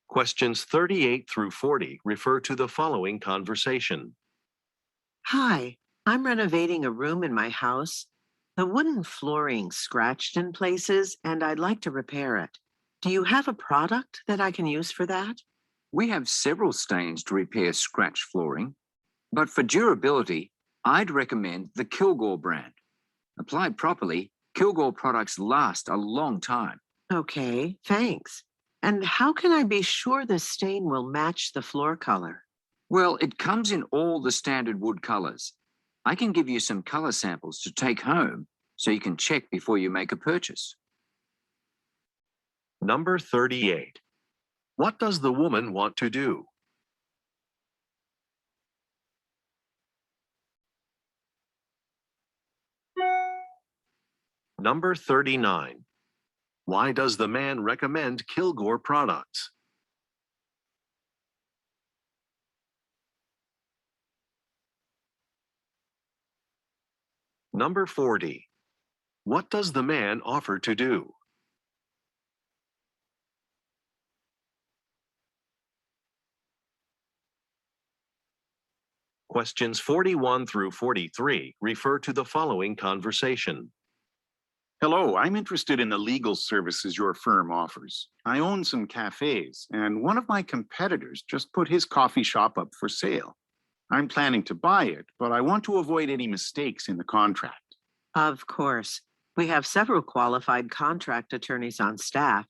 Questions 38 through 40 refer to the following conversation.
Hi, I'm renovating a room in my house. The wooden flooring scratched in places and I'd like to repair it. Do you have a product that I can use for that?
We have several stains to repair scratch flooring, but for durability, I'd recommend the Kilgore brand. Applied properly, Kilgore products last a long time.
Okay, thanks. And how can I be sure the stain will match the floor color?
Well, it comes in all the standard wood colors. I can give you some color samples to take home so you can check before you make a purchase.
Number 38. What does the woman want to do? Number 39. Why does the man recommend Kilgore products? Number 40. What does the man offer to do? Questions 41 through 43 refer to the following conversation.
Hello, I'm interested in the legal services your firm offers. I own some cafes, and one of my competitors just put his coffee shop up for sale. I'm planning to buy it, but I want to avoid any mistakes in the contract.
Of course. We have several qualified contract attorneys on staff.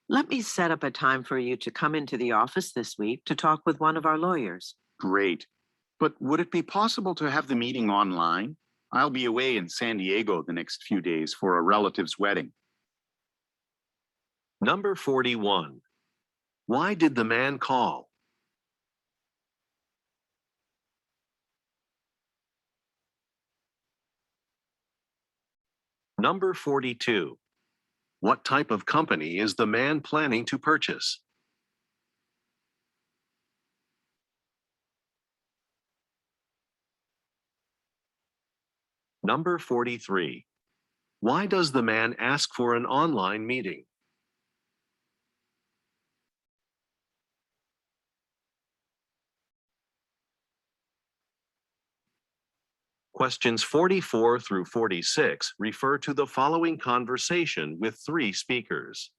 Let me set up a time for you to come into the office this week to talk with one of our lawyers.
Great. But would it be possible to have the meeting online? I'll be away in San Diego the next few days for a relative's wedding.
Number 41. Why did the man call? Number 42. What type of company is the man planning to purchase? Number 43. Why does the man ask for an online meeting? Questions 44 through 46 refer to the following conversation with 3 speakers.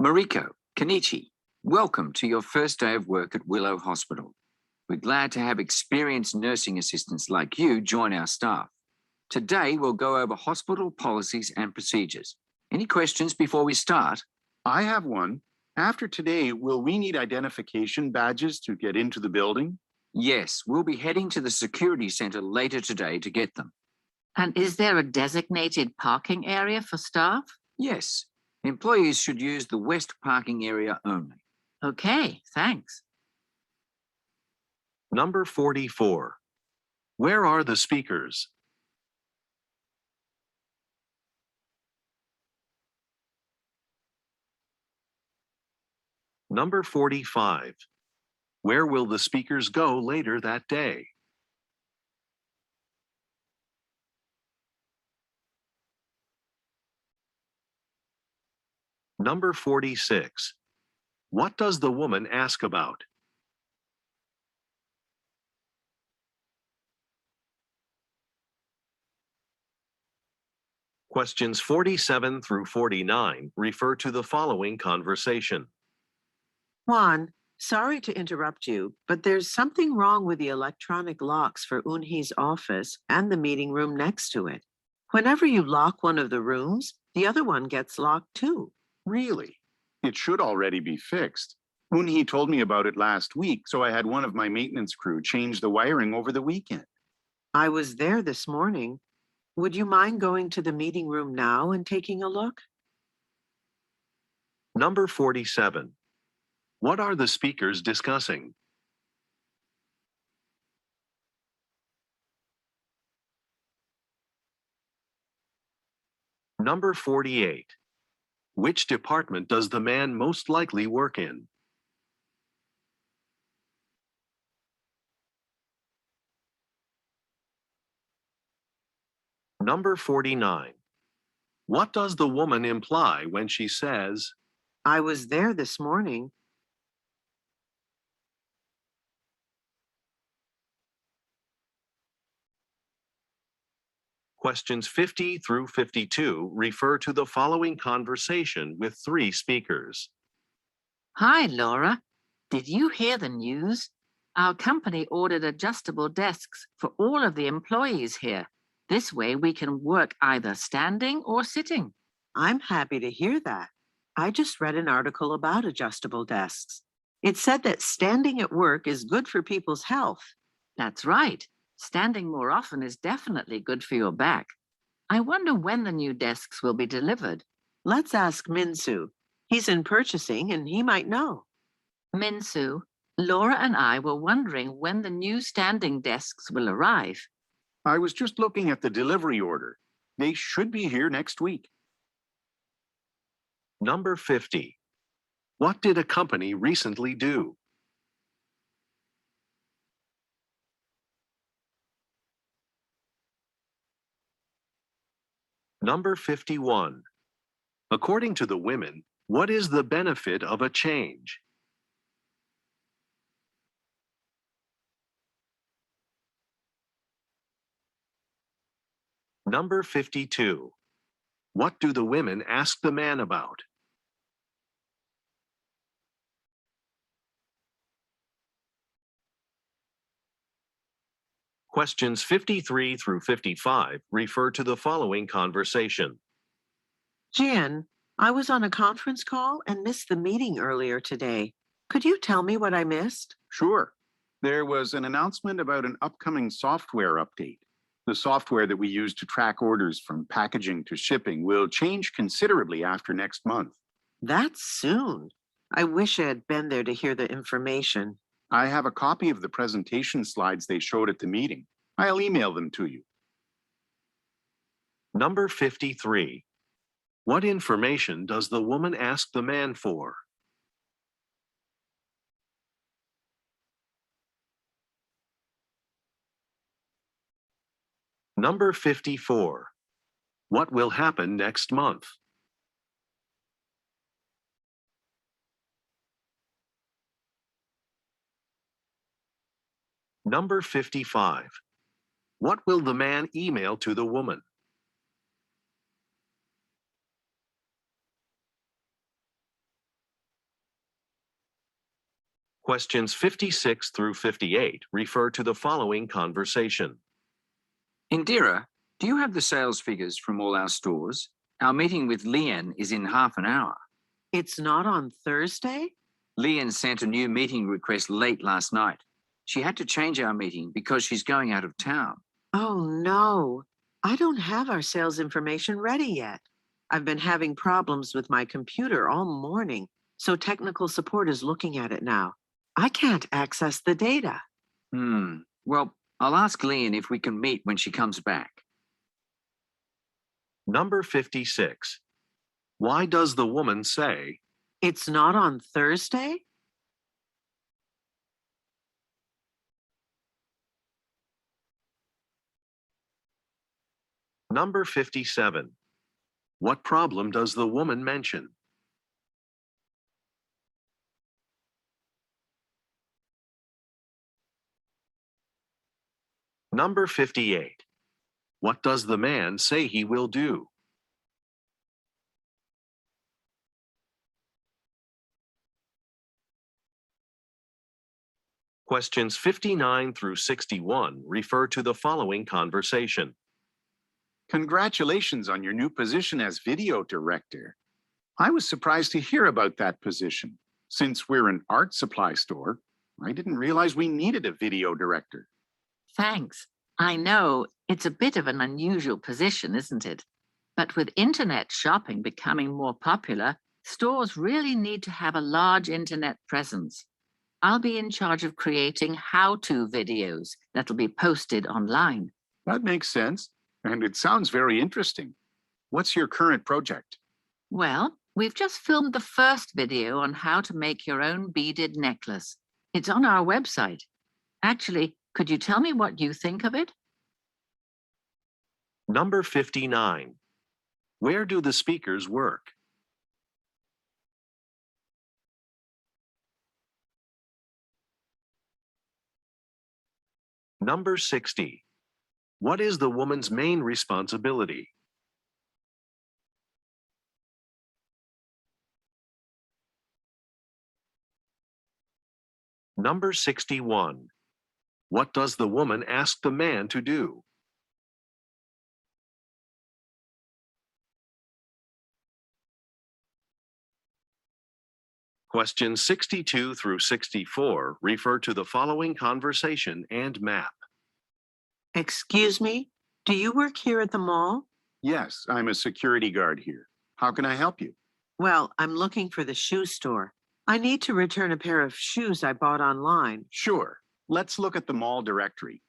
Mariko, Kenichi, welcome to your first day of work at Willow Hospital. We're glad to have experienced nursing assistants like you join our staff. Today, we'll go over hospital policies and procedures. Any questions before we start?
I have one. After today, will we need identification badges to get into the building?
Yes, we'll be heading to the security center later today to get them.
And is there a designated parking area for staff?
Yes, employees should use the west parking area only.
Okay, thanks.
Number 44. Where are the speakers? Number 45. Where will the speakers go later that day? Number 46. What does the woman ask about? Questions 47 through 49 refer to the following conversation.
Juan, sorry to interrupt you, but there's something wrong with the electronic locks for Unhee's office and the meeting room next to it. Whenever you lock one of the rooms, the other one gets locked too.
Really? It should already be fixed. Unhee told me about it last week, so I had one of my maintenance crew change the wiring over the weekend.
I was there this morning. Would you mind going to the meeting room now and taking a look?
Number 47. What are the speakers discussing? Number 48. Which department does the man most likely work in? Number 49. What does the woman imply when she says,
I was there this morning.
Questions 50 through 52 refer to the following conversation with 3 speakers.
Hi, Laura. Did you hear the news? Our company ordered adjustable desks for all of the employees here. This way we can work either standing or sitting.
I'm happy to hear that. I just read an article about adjustable desks. It said that standing at work is good for people's health.
That's right. Standing more often is definitely good for your back. I wonder when the new desks will be delivered.
Let's ask Minsu. He's in purchasing and he might know.
Minsu, Laura and I were wondering when the new standing desks will arrive.
I was just looking at the delivery order. They should be here next week.
Number 50. What did a company recently do? Number 51. According to the women, what is the benefit of a change? Number 52. What do the women ask the man about? Questions 53 through 55 refer to the following conversation.
Jan, I was on a conference call and missed the meeting earlier today. Could you tell me what I missed?
Sure. There was an announcement about an upcoming software update. The software that we use to track orders from packaging to shipping will change considerably after next month.
That's soon. I wish I had been there to hear the information.
I have a copy of the presentation slides they showed at the meeting. I'll email them to you.
Number 53. What information does the woman ask the man for? Number 54. What will happen next month? Number 55. What will the man email to the woman? Questions 56 through 58 refer to the following conversation.
Indira, do you have the sales figures from all our stores? Our meeting with Leanne is in half an hour.
It's not on Thursday?
Leanne sent a new meeting request late last night. She had to change our meeting because she's going out of town.
Oh no, I don't have our sales information ready yet. I've been having problems with my computer all morning, so technical support is looking at it now. I can't access the data.
Well, I'll ask Leanne if we can meet when she comes back.
Number 56. Why does the woman say,
It's not on Thursday?
Number 57. What problem does the woman mention? Number 58. What does the man say he will do? Questions 59 through 61 refer to the following conversation.
Congratulations on your new position as video director. I was surprised to hear about that position. Since we're an art supply store, I didn't realize we needed a video director.
Thanks. I know it's a bit of an unusual position, isn't it? But with internet shopping becoming more popular, stores really need to have a large internet presence. I'll be in charge of creating how-to videos that'll be posted online.
That makes sense, and it sounds very interesting. What's your current project?
Well, we've just filmed the first video on how to make your own beaded necklace. It's on our website. Actually, could you tell me what you think of it?
Number 59. Where do the speakers work? Number 60. What is the woman's main responsibility? Number 61. What does the woman ask the man to do? Questions 62 through 64 refer to the following conversation and map.
Excuse me, do you work here at the mall?
Yes, I'm a security guard here. How can I help you?
Well, I'm looking for the shoe store. I need to return a pair of shoes I bought online.
Sure. Let's look at the mall directory.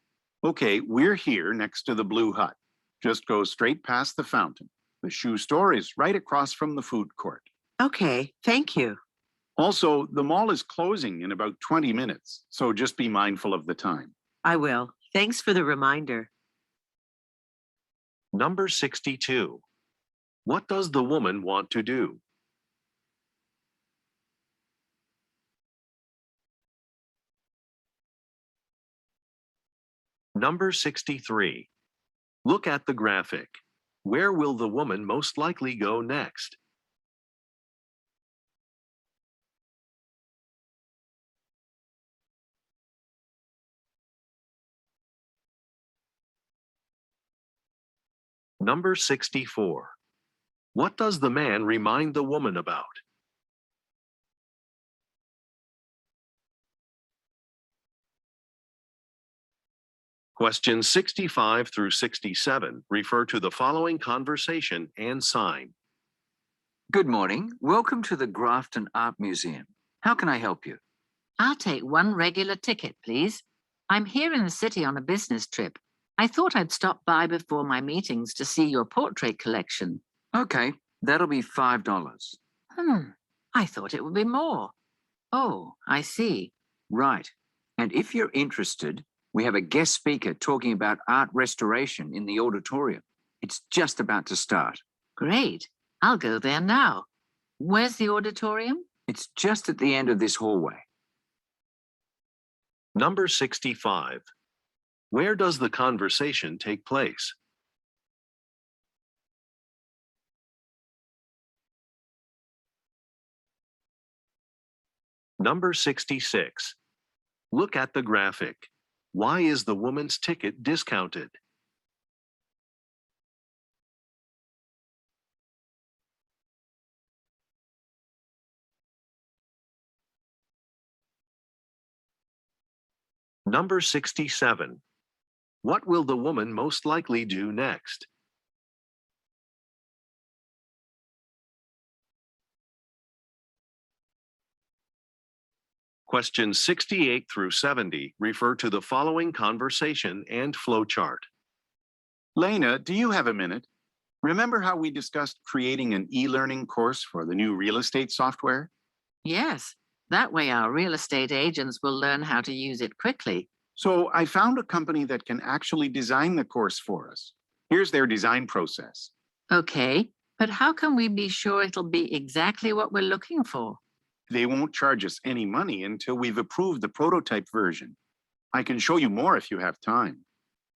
Okay, we're here next to the blue hut. Just go straight past the fountain. The shoe store is right across from the food court.
Okay, thank you.
Also, the mall is closing in about 20 minutes, so just be mindful of the time.
I will. Thanks for the reminder.
Number 62. What does the woman want to do? Number 63. Look at the graphic. Where will the woman most likely go next? Number 64. What does the man remind the woman about? Questions 65 through 67 refer to the following conversation and sign.
Good morning. Welcome to the Grafton Art Museum. How can I help you?
I'll take one regular ticket, please. I'm here in the city on a business trip. I thought I'd stop by before my meetings to see your portrait collection.
Okay, that'll be $5.
I thought it would be more.
Oh, I see. Right. And if you're interested, we have a guest speaker talking about art restoration in the auditorium. It's just about to start.
Great. I'll go there now. Where's the auditorium?
It's just at the end of this hallway.
Number 65. Where does the conversation take place? Number 66. Look at the graphic. Why is the woman's ticket discounted? Number 67. What will the woman most likely do next? Questions 68 through 70 refer to the following conversation and flowchart.
Lena, do you have a minute? Remember how we discussed creating an e-learning course for the new real estate software?
Yes. That way our real estate agents will learn how to use it quickly.
So I found a company that can actually design the course for us. Here's their design process.
Okay, but how can we be sure it'll be exactly what we're looking for?
They won't charge us any money until we've approved the prototype version. I can show you more if you have time.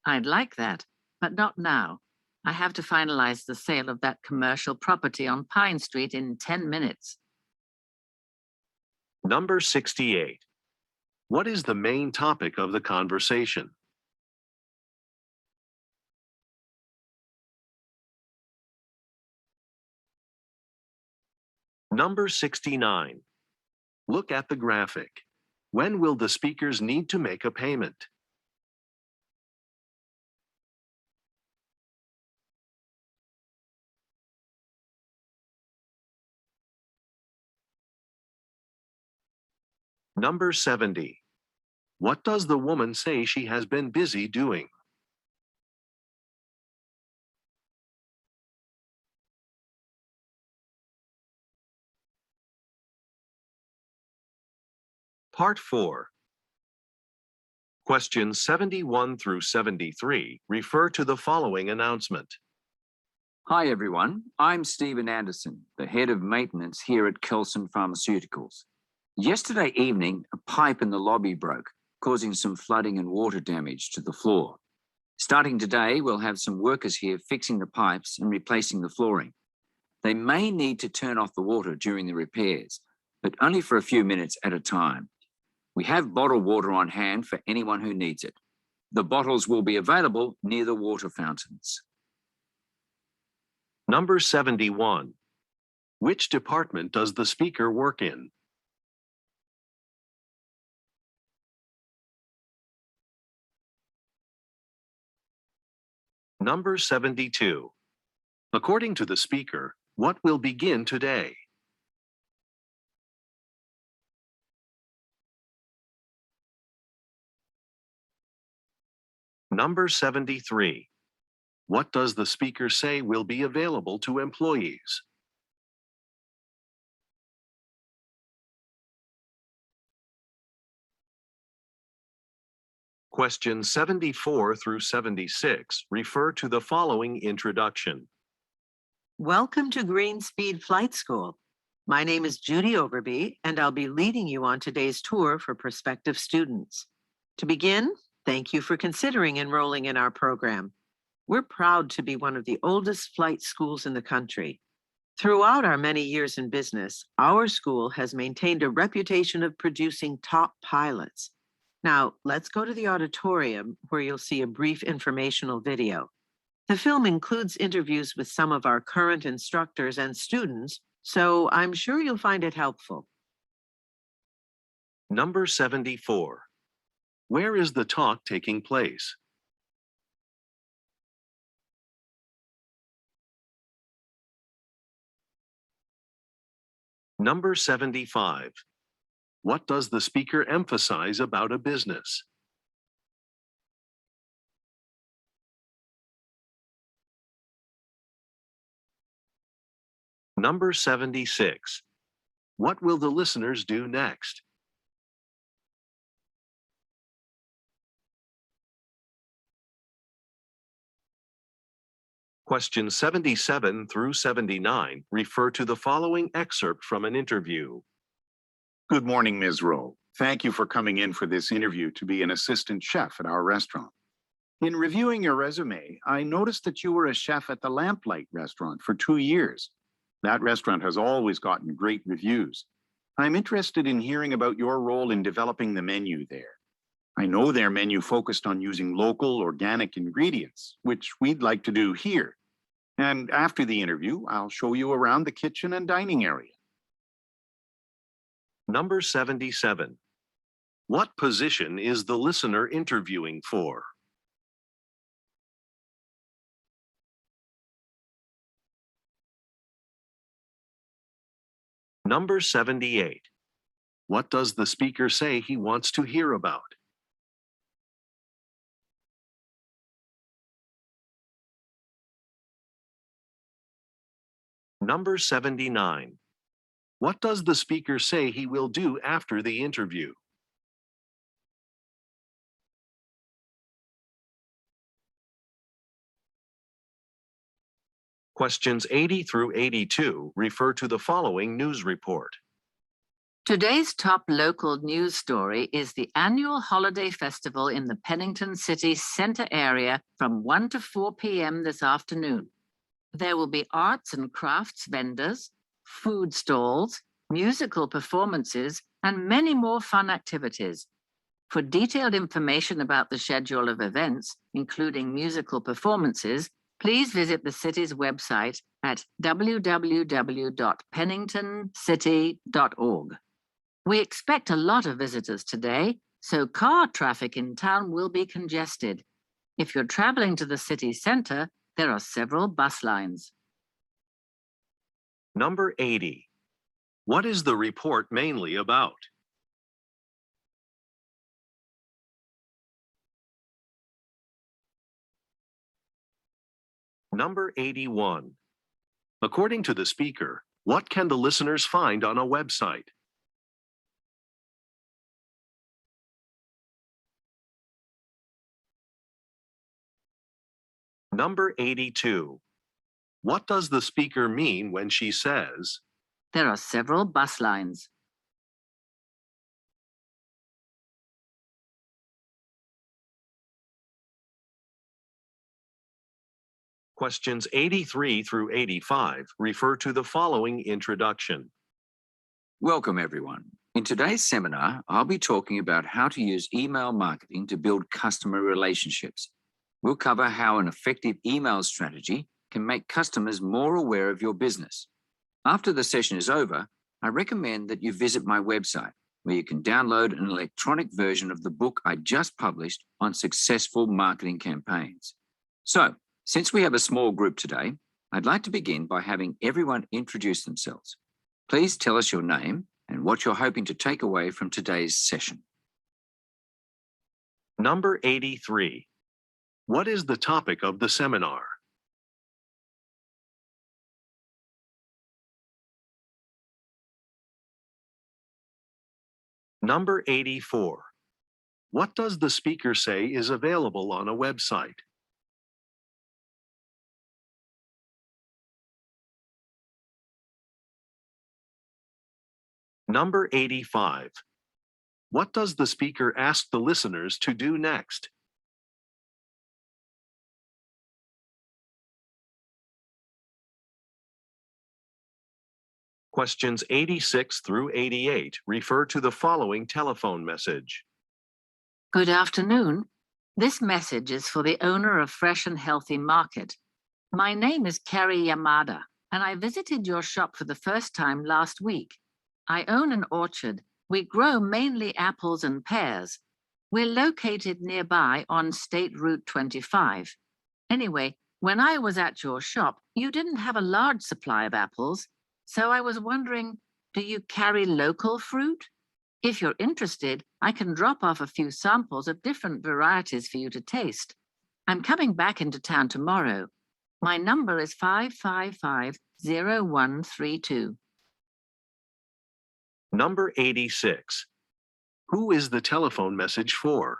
I'd like that, but not now. I have to finalize the sale of that commercial property on Pine Street in 10 minutes.
Number 68. What is the main topic of the conversation? Number 69. Look at the graphic. When will the speakers need to make a payment? Number 70. What does the woman say she has been busy doing? Part 4. Questions 71 through 73 refer to the following announcement.
Hi, everyone. I'm Stephen Anderson, the head of maintenance here at Kelson Pharmaceuticals. Yesterday evening, a pipe in the lobby broke, causing some flooding and water damage to the floor. Starting today, we'll have some workers here fixing the pipes and replacing the flooring. They may need to turn off the water during the repairs, but only for a few minutes at a time. We have bottled water on hand for anyone who needs it. The bottles will be available near the water fountains.
Number 71. Which department does the speaker work in? Number 72. According to the speaker, what will begin today? Number 73. What does the speaker say will be available to employees? Questions 74 through 76 refer to the following introduction.
Welcome to Green Speed Flight School. My name is Judy Overby, and I'll be leading you on today's tour for prospective students. To begin, thank you for considering enrolling in our program. We're proud to be one of the oldest flight schools in the country. Throughout our many years in business, our school has maintained a reputation of producing top pilots. Now, let's go to the auditorium where you'll see a brief informational video. The film includes interviews with some of our current instructors and students, so I'm sure you'll find it helpful.
Number 74. Where is the talk taking place? Number 75. What does the speaker emphasize about a business? Number 76. What will the listeners do next? Questions 77 through 79 refer to the following excerpt from an interview.
Good morning, Ms. Rowe. Thank you for coming in for this interview to be an assistant chef at our restaurant. In reviewing your resume, I noticed that you were a chef at the Lamplight restaurant for 2 years. That restaurant has always gotten great reviews. I'm interested in hearing about your role in developing the menu there. I know their menu focused on using local, organic ingredients, which we'd like to do here. And after the interview, I'll show you around the kitchen and dining area.
Number 77. What position is the listener interviewing for? Number 78. What does the speaker say he wants to hear about? Number 79. What does the speaker say he will do after the interview? Questions 80 through 82 refer to the following news report.
Today's top local news story is the annual holiday festival in the Pennington City Center area from 1 to 4 p.m. this afternoon. There will be arts and crafts vendors, food stalls, musical performances, and many more fun activities. For detailed information about the schedule of events, including musical performances, please visit the city's website at www.penningtoncity.org. We expect a lot of visitors today, so car traffic in town will be congested. If you're traveling to the city center, there are several bus lines.
Number 80. What is the report mainly about? Number 81. According to the speaker, what can the listeners find on a website? Number 82. What does the speaker mean when she says,
There are several bus lines.
Questions 83 through 85 refer to the following introduction.
Welcome, everyone. In today's seminar, I'll be talking about how to use email marketing to build customer relationships. We'll cover how an effective email strategy can make customers more aware of your business. After the session is over, I recommend that you visit my website, where you can download an electronic version of the book I just published on successful marketing campaigns. So, since we have a small group today, I'd like to begin by having everyone introduce themselves. Please tell us your name and what you're hoping to take away from today's session.
Number 83. What is the topic of the seminar? Number 84. What does the speaker say is available on a website? Number 85. What does the speaker ask the listeners to do next? Questions 86 through 88 refer to the following telephone message.
Good afternoon. This message is for the owner of Fresh and Healthy Market. My name is Carrie Yamada, and I visited your shop for the first time last week. I own an orchard. We grow mainly apples and pears. We're located nearby on State Route 25. Anyway, when I was at your shop, you didn't have a large supply of apples, so I was wondering, do you carry local fruit? If you're interested, I can drop off a few samples of different varieties for you to taste. I'm coming back into town tomorrow. My number is 555-0132.
Number 86. Who is the telephone message for?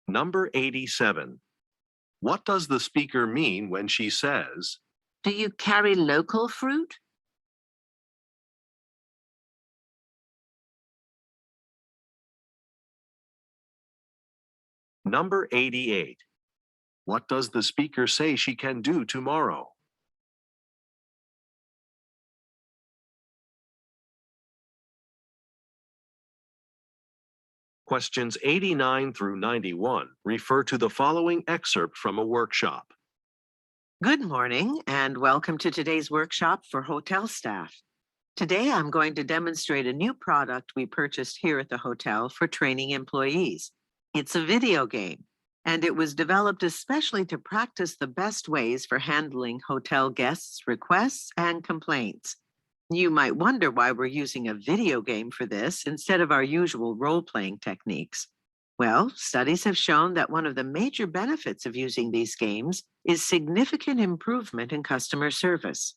Number 87. What does the speaker mean when she says,
Do you carry local fruit?
Number 88. What does the speaker say she can do tomorrow? Questions 89 through 91 refer to the following excerpt from a workshop.
Good morning and welcome to today's workshop for hotel staff. Today I'm going to demonstrate a new product we purchased here at the hotel for training employees. It's a video game, and it was developed especially to practice the best ways for handling hotel guests' requests and complaints. You might wonder why we're using a video game for this instead of our usual role-playing techniques. Well, studies have shown that one of the major benefits of using these games is significant improvement in customer service.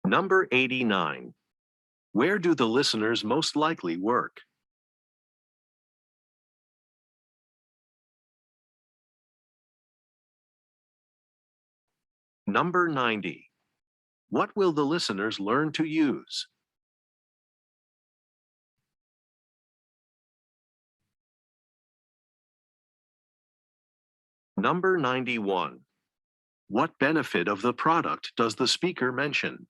Number 89. Where do the listeners most likely work? Number 90. What will the listeners learn to use? Number 91. What benefit of the product does the speaker mention?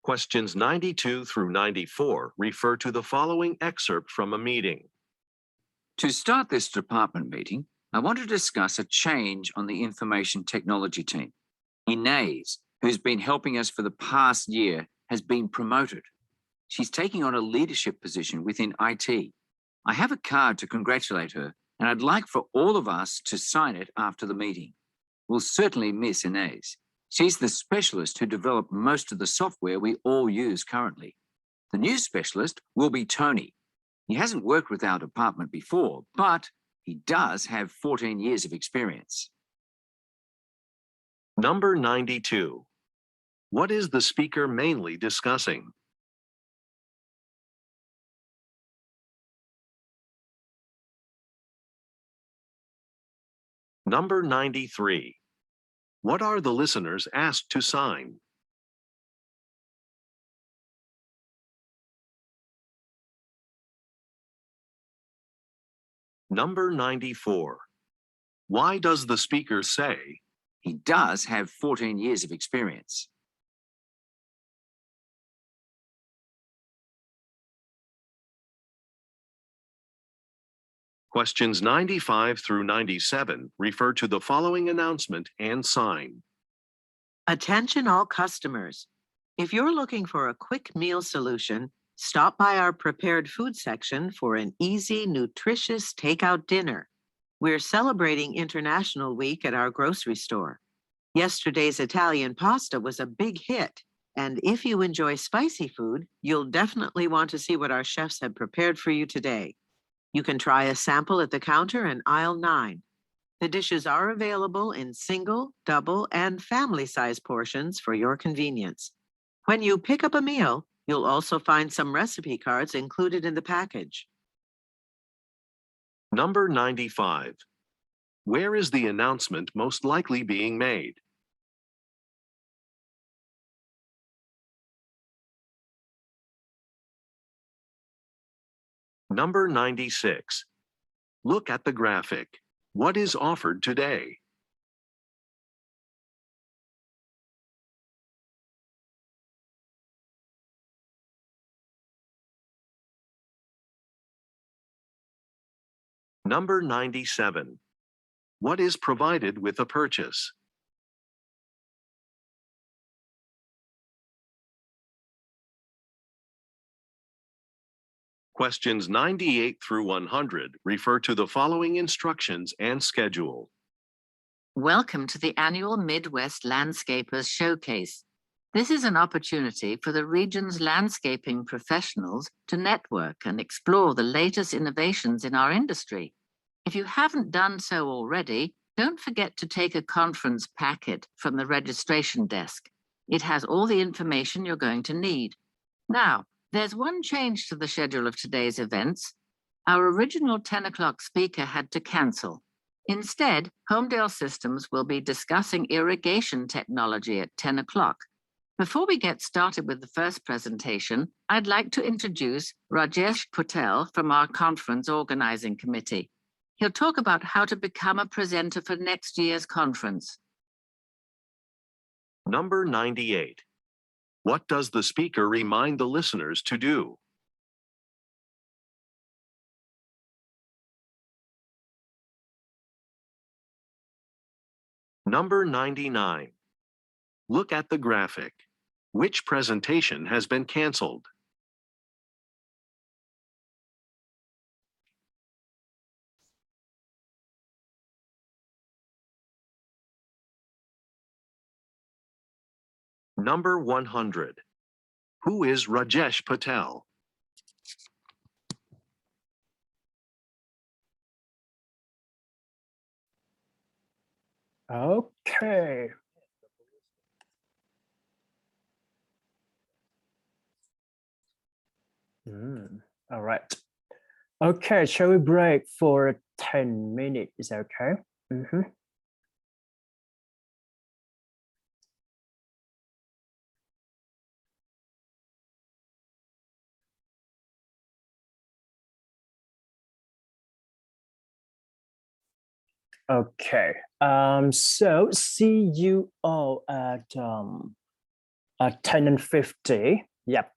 Questions 92 through 94 refer to the following excerpt from a meeting.
To start this department meeting, I want to discuss a change on the information technology team. Inez, who's been helping us for the past year, has been promoted. She's taking on a leadership position within IT. I have a card to congratulate her, and I'd like for all of us to sign it after the meeting. We'll certainly miss Inez. She's the specialist who developed most of the software we all use currently. The new specialist will be Tony. He hasn't worked with our department before, but he does have 14 years of experience.
Number 92. What is the speaker mainly discussing? Number 93. What are the listeners asked to sign? Number 94. Why does the speaker say,
He does have 14 years of experience?
Questions 95 through 97 refer to the following announcement and sign.
Attention all customers. If you're looking for a quick meal solution, stop by our prepared food section for an easy, nutritious takeout dinner. We're celebrating International Week at our grocery store. Yesterday's Italian pasta was a big hit, and if you enjoy spicy food, you'll definitely want to see what our chefs have prepared for you today. You can try a sample at the counter in aisle 9. The dishes are available in single, double, and family-size portions for your convenience. When you pick up a meal, you'll also find some recipe cards included in the package.
Number 95. Where is the announcement most likely being made? Number 96. Look at the graphic. What is offered today? Number 97. What is provided with a purchase? Questions 98 through 100 refer to the following instructions and schedule.
Welcome to the annual Midwest Landscapers Showcase. This is an opportunity for the region's landscaping professionals to network and explore the latest innovations in our industry. If you haven't done so already, don't forget to take a conference packet from the registration desk. It has all the information you're going to need. Now, there's one change to the schedule of today's events. Our original 10 o'clock speaker had to cancel. Instead, Homedale Systems will be discussing irrigation technology at 10 o'clock. Before we get started with the first presentation, I'd like to introduce Rajesh Patel from our conference organizing committee. He'll talk about how to become a presenter for next year's conference.
Number 98. What does the speaker remind the listeners to do? Number 99. Look at the graphic. Which presentation has been canceled? Number 100. Who is Rajesh Patel?
Okay. All right. Okay, shall we break for 10 minutes? Is that okay? Okay. So see you all at 10:50. Yep.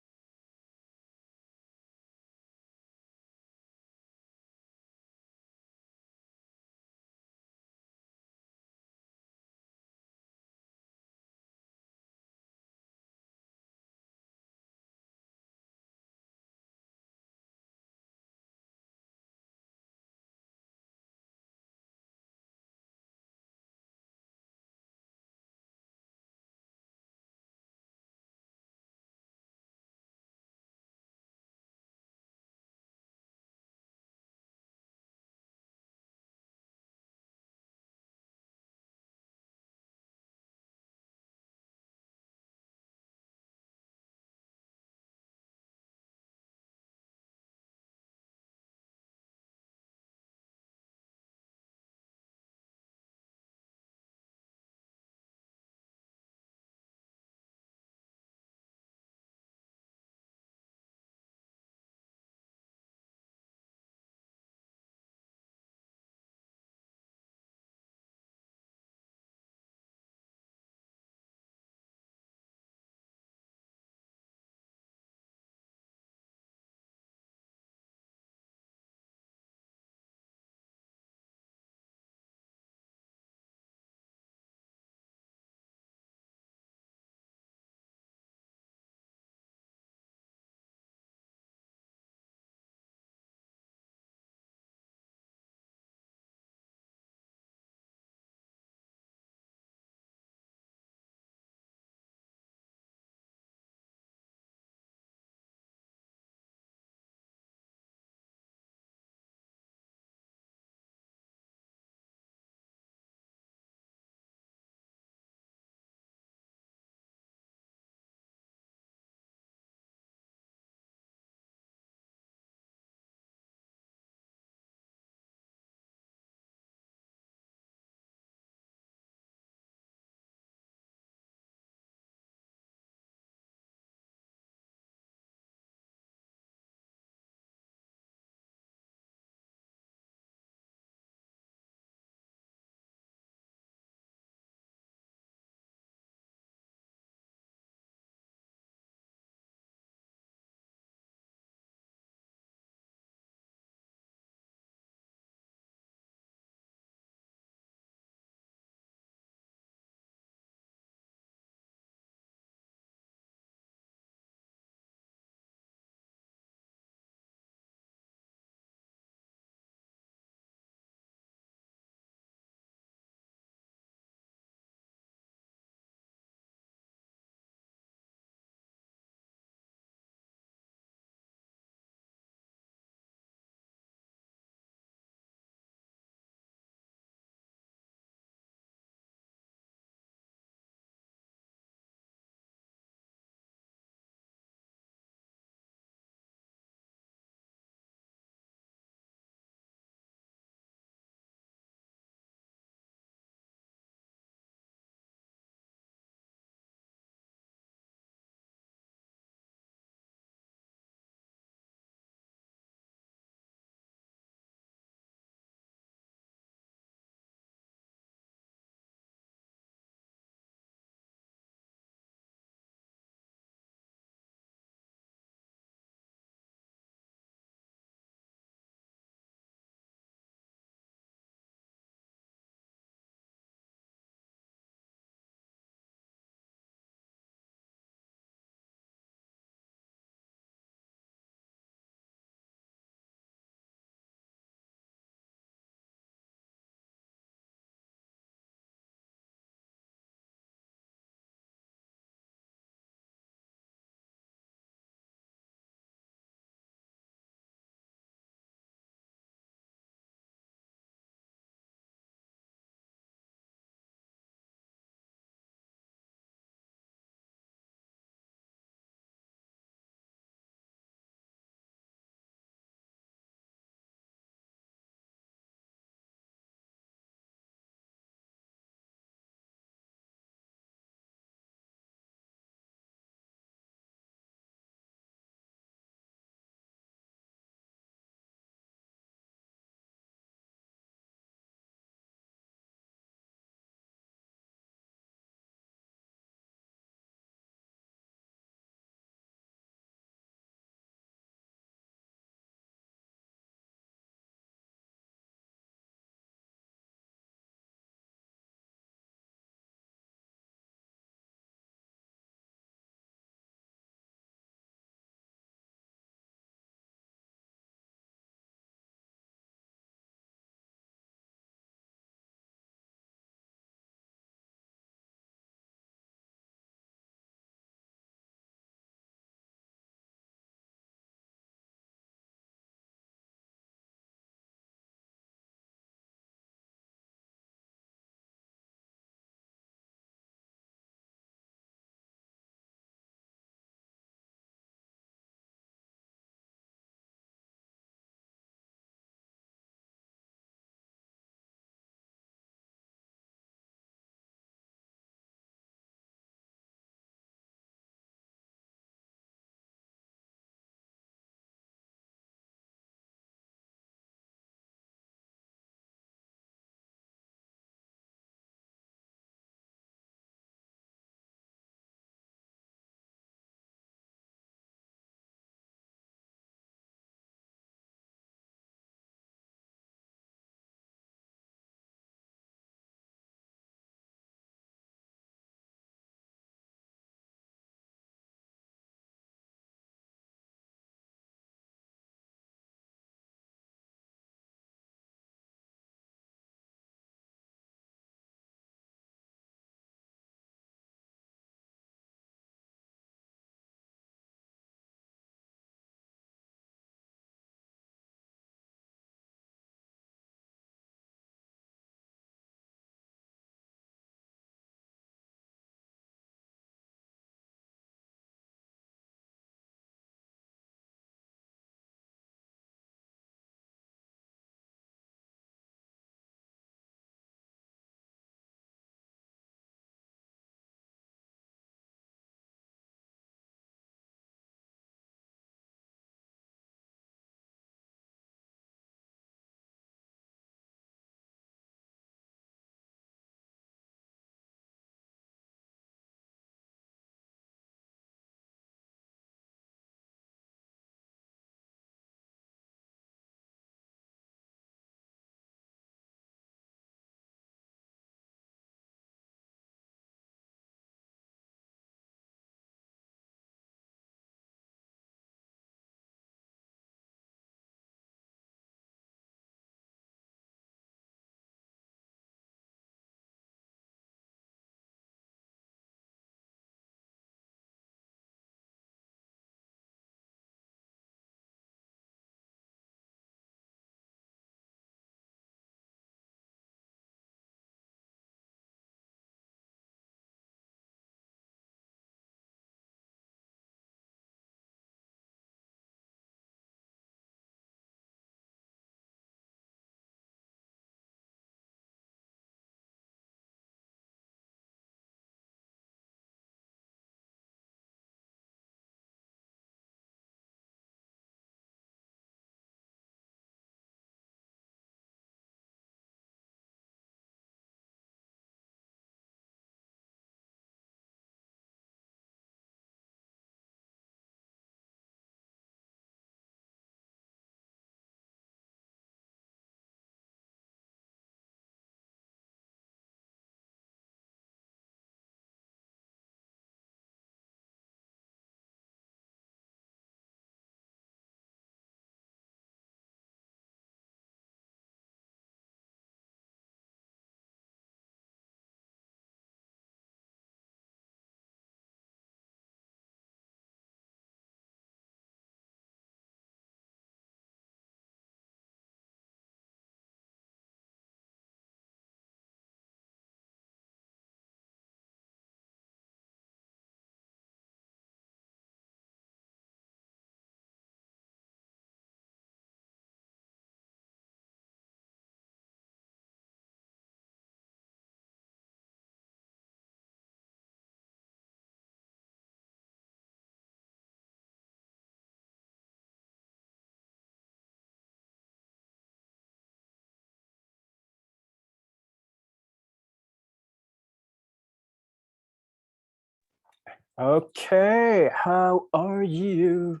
Okay, how are you?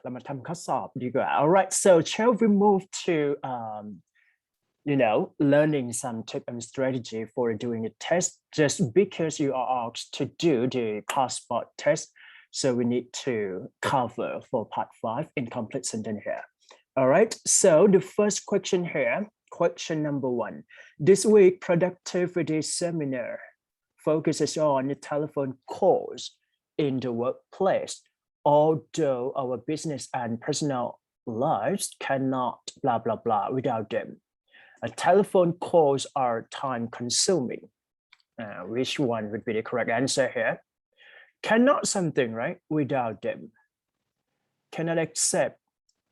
เรามาทำข้อสอบดีกว่า All right, so shall we move to learning some tip and strategy for doing a test just because you are asked to do the passport test. So we need to cover for part 5 incomplete sentence here. All right, so the first question here, question number 1. This week productivity seminar focuses on the telephone calls in the workplace. Although our business and personal lives cannot blah blah blah without them. Telephone calls are time consuming. Which one would be the correct answer here? Cannot something, right? Without them. Cannot accept,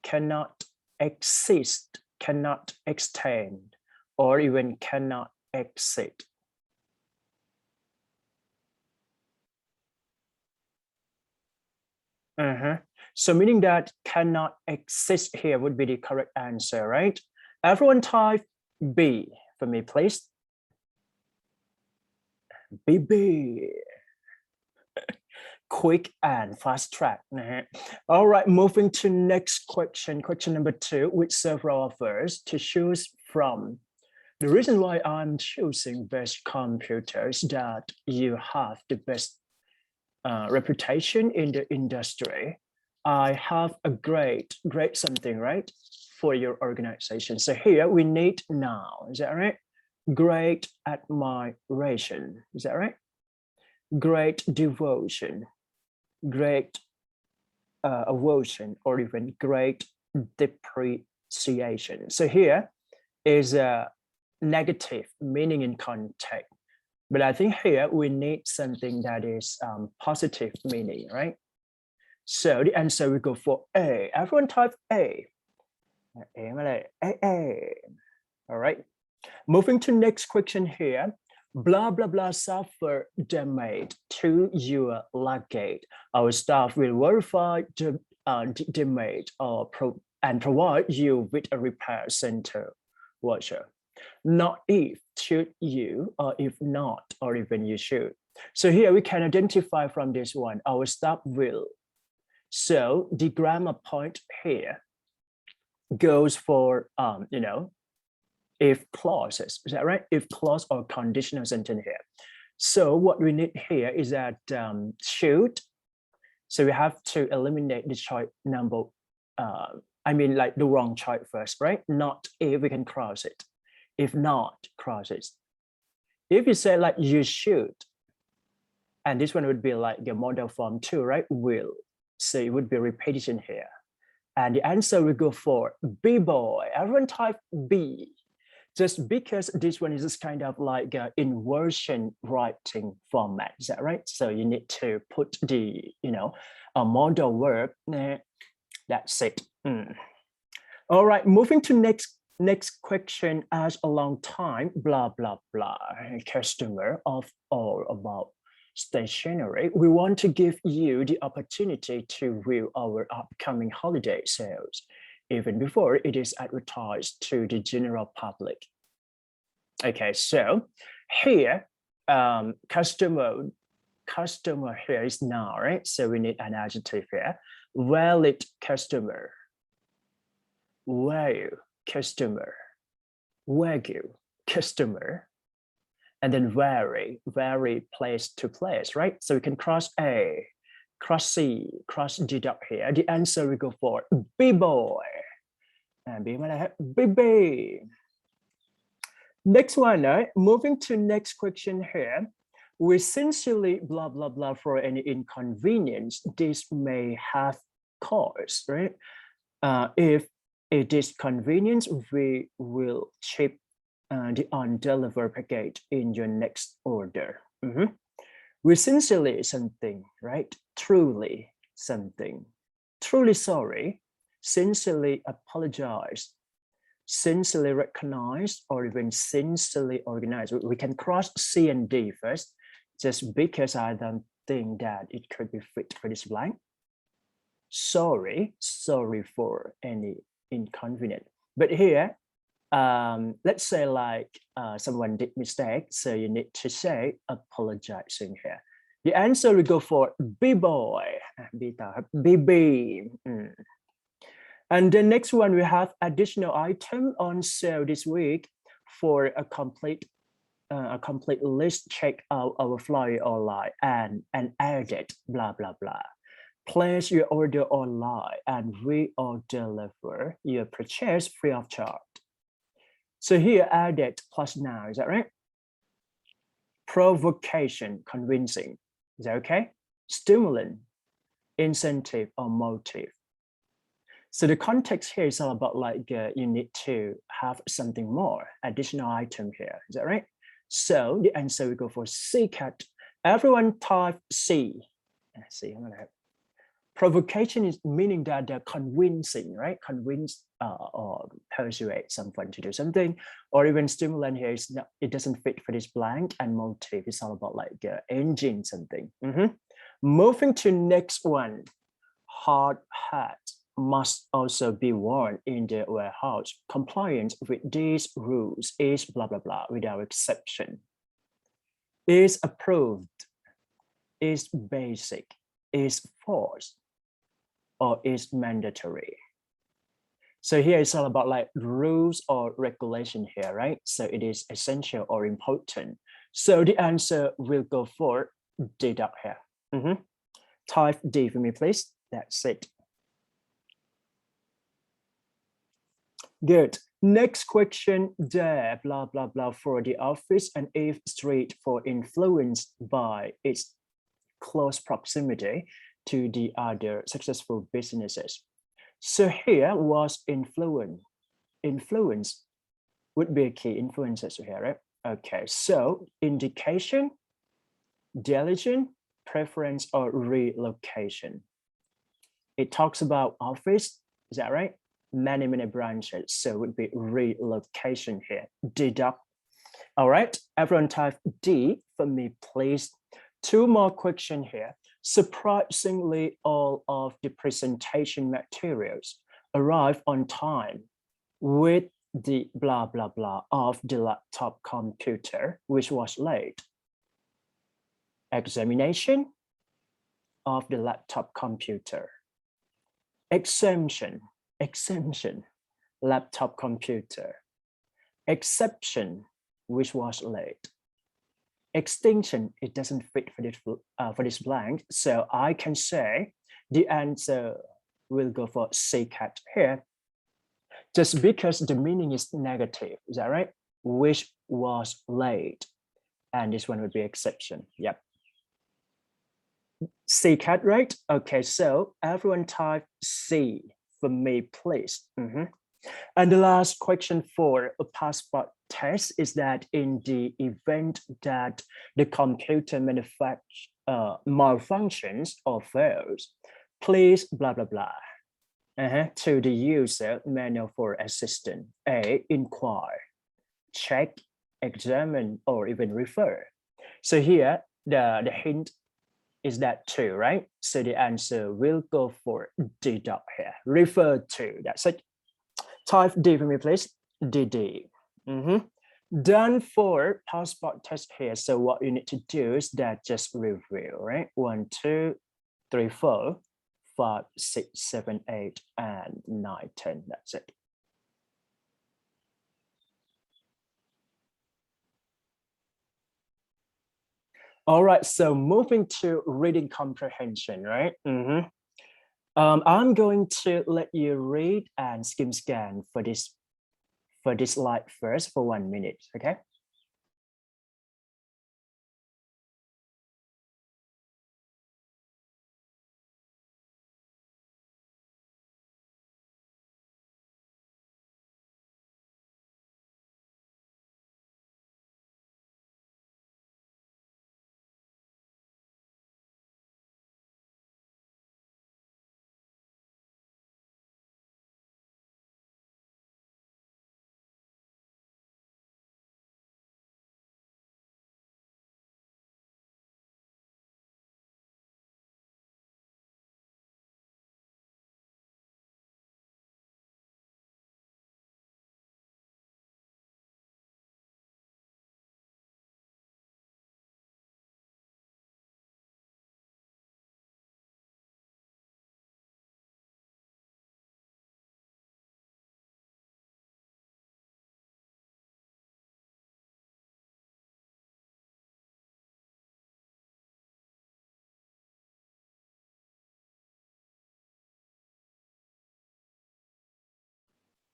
cannot exist, cannot extend, or even cannot exit. So meaning that cannot exist here would be the correct answer, right? Everyone type B for me, please. BB. Quick and fast track. All right, moving to next question, question number 2, with several offers to choose from. The reason why I'm choosing best computers that you have the best reputation in the industry. I have a great something, right, for your organization. So here we need now, is that right? Great admiration, is that right? Great devotion, great aversion, or even great depreciation. So here is a negative meaning in context. But I think here we need something that is positive meaning, right? So the answer we go for A. Everyone type A. A. All right. Moving to next question here. Blah, blah, blah suffer damage to your luggage. Our staff will verify the damage and provide you with a repair center voucher. Not if, should you, or if not, or even you should. So here we can identify from this one, our staff will. So the grammar point here goes for, if clauses, is that right? If clause or conditional sentence here. So what we need here is that should. So we have to eliminate the choice number, like the wrong choice first, right? Not if, we can cross it. If not, cross it. If you say like you should, and this one would be like the model form 2, right? Will. So it would be repetition here. And the answer we go for B-boy. Everyone type B. Just because this one is just kind of like an inversion writing format, is that right? So you need to put the, a modal verb. That's it. All right, moving to next question. As a long time, blah, blah, blah, customer of all about stationery, we want to give you the opportunity to view our upcoming holiday sales, even before it is advertised to the general public. Okay, so here, customer here is now, right? So we need an adjective here. Valid customer, value customer, wagyu customer, and then vary place to place, right? So we can cross A, cross C, cross deduct here. The answer we go for B-boy. And B-B. Next one, right? Moving to next question here. We sincerely blah, blah, blah for any inconvenience this may have caused, right? If it is convenience, we will ship the undelivered package in your next order. We sincerely something, right? Truly something. Truly sorry. Sincerely apologize. Sincerely recognize, or even sincerely organize. We can cross C and D first, just because I don't think that it could be fit for this blank. Sorry for any inconvenience. But here, let's say like someone did mistake, so you need to say apologizing here. The answer will go for B-boy, BB. And the next one, we have additional item on sale this week for a complete list. Check out our flyer online and add it, blah, blah, blah. Place your order online and we will deliver your purchase free of charge. So here, added plus now, is that right? Provocation, convincing, is that okay? Stimulant, incentive or motive. So the context here is all about like you need to have something more, additional item here, is that right? So the answer will go for C, cat. Everyone type C. See, I'm gonna have provocation is meaning that they're convincing, right? Convince or persuade someone to do something, or even stimulant here is not, it doesn't fit for this blank, and motive is all about like engine something. Moving to next one, hard hat must also be worn in the warehouse. Compliance with these rules is blah, blah, blah, without exception. Is approved, is basic, is forced, or is mandatory. So here it's all about like rules or regulation here, right? So it is essential or important. So the answer will go for D dot here. Type D for me, please. That's it. Good. Next question there, blah, blah, blah, for the office and if street for influenced by its close proximity to the other successful businesses. So here was influence. Influence would be a key influences here, right? Okay, so indication, diligent, preference, or relocation. It talks about office, is that right? Many branches, so it would be relocation here. Deduct. All right, everyone type D for me, please. Two more questions here. Surprisingly, all of the presentation materials arrive on time with the blah, blah, blah of the laptop computer, which was late. Examination of the laptop computer. Exemption, laptop computer. Exception, which was late. Extinction, it doesn't fit for this blank, so I can say the answer will go for C, cat here, just because the meaning is negative, is that right? Which was late, and this one would be exception. Yep. C, cat, right? Okay, so everyone type C for me, please. And the last question for a passport test is that in the event that the computer malfunctions or fails, please blah, blah, blah. To the user manual for assistance. A, inquire, check, examine, or even refer. So here, the hint is that too, right? So the answer will go for D dot here. Refer to, that's it. Type D for me, please. DD. Done for passport test here. So what you need to do is that just review, right? 1, 2, 3, 4, 5, 6, 7, 8, and 9, 10. That's it. All right, so moving to reading comprehension, right? I'm going to let you read and scan for this slide first for 1 minute, okay?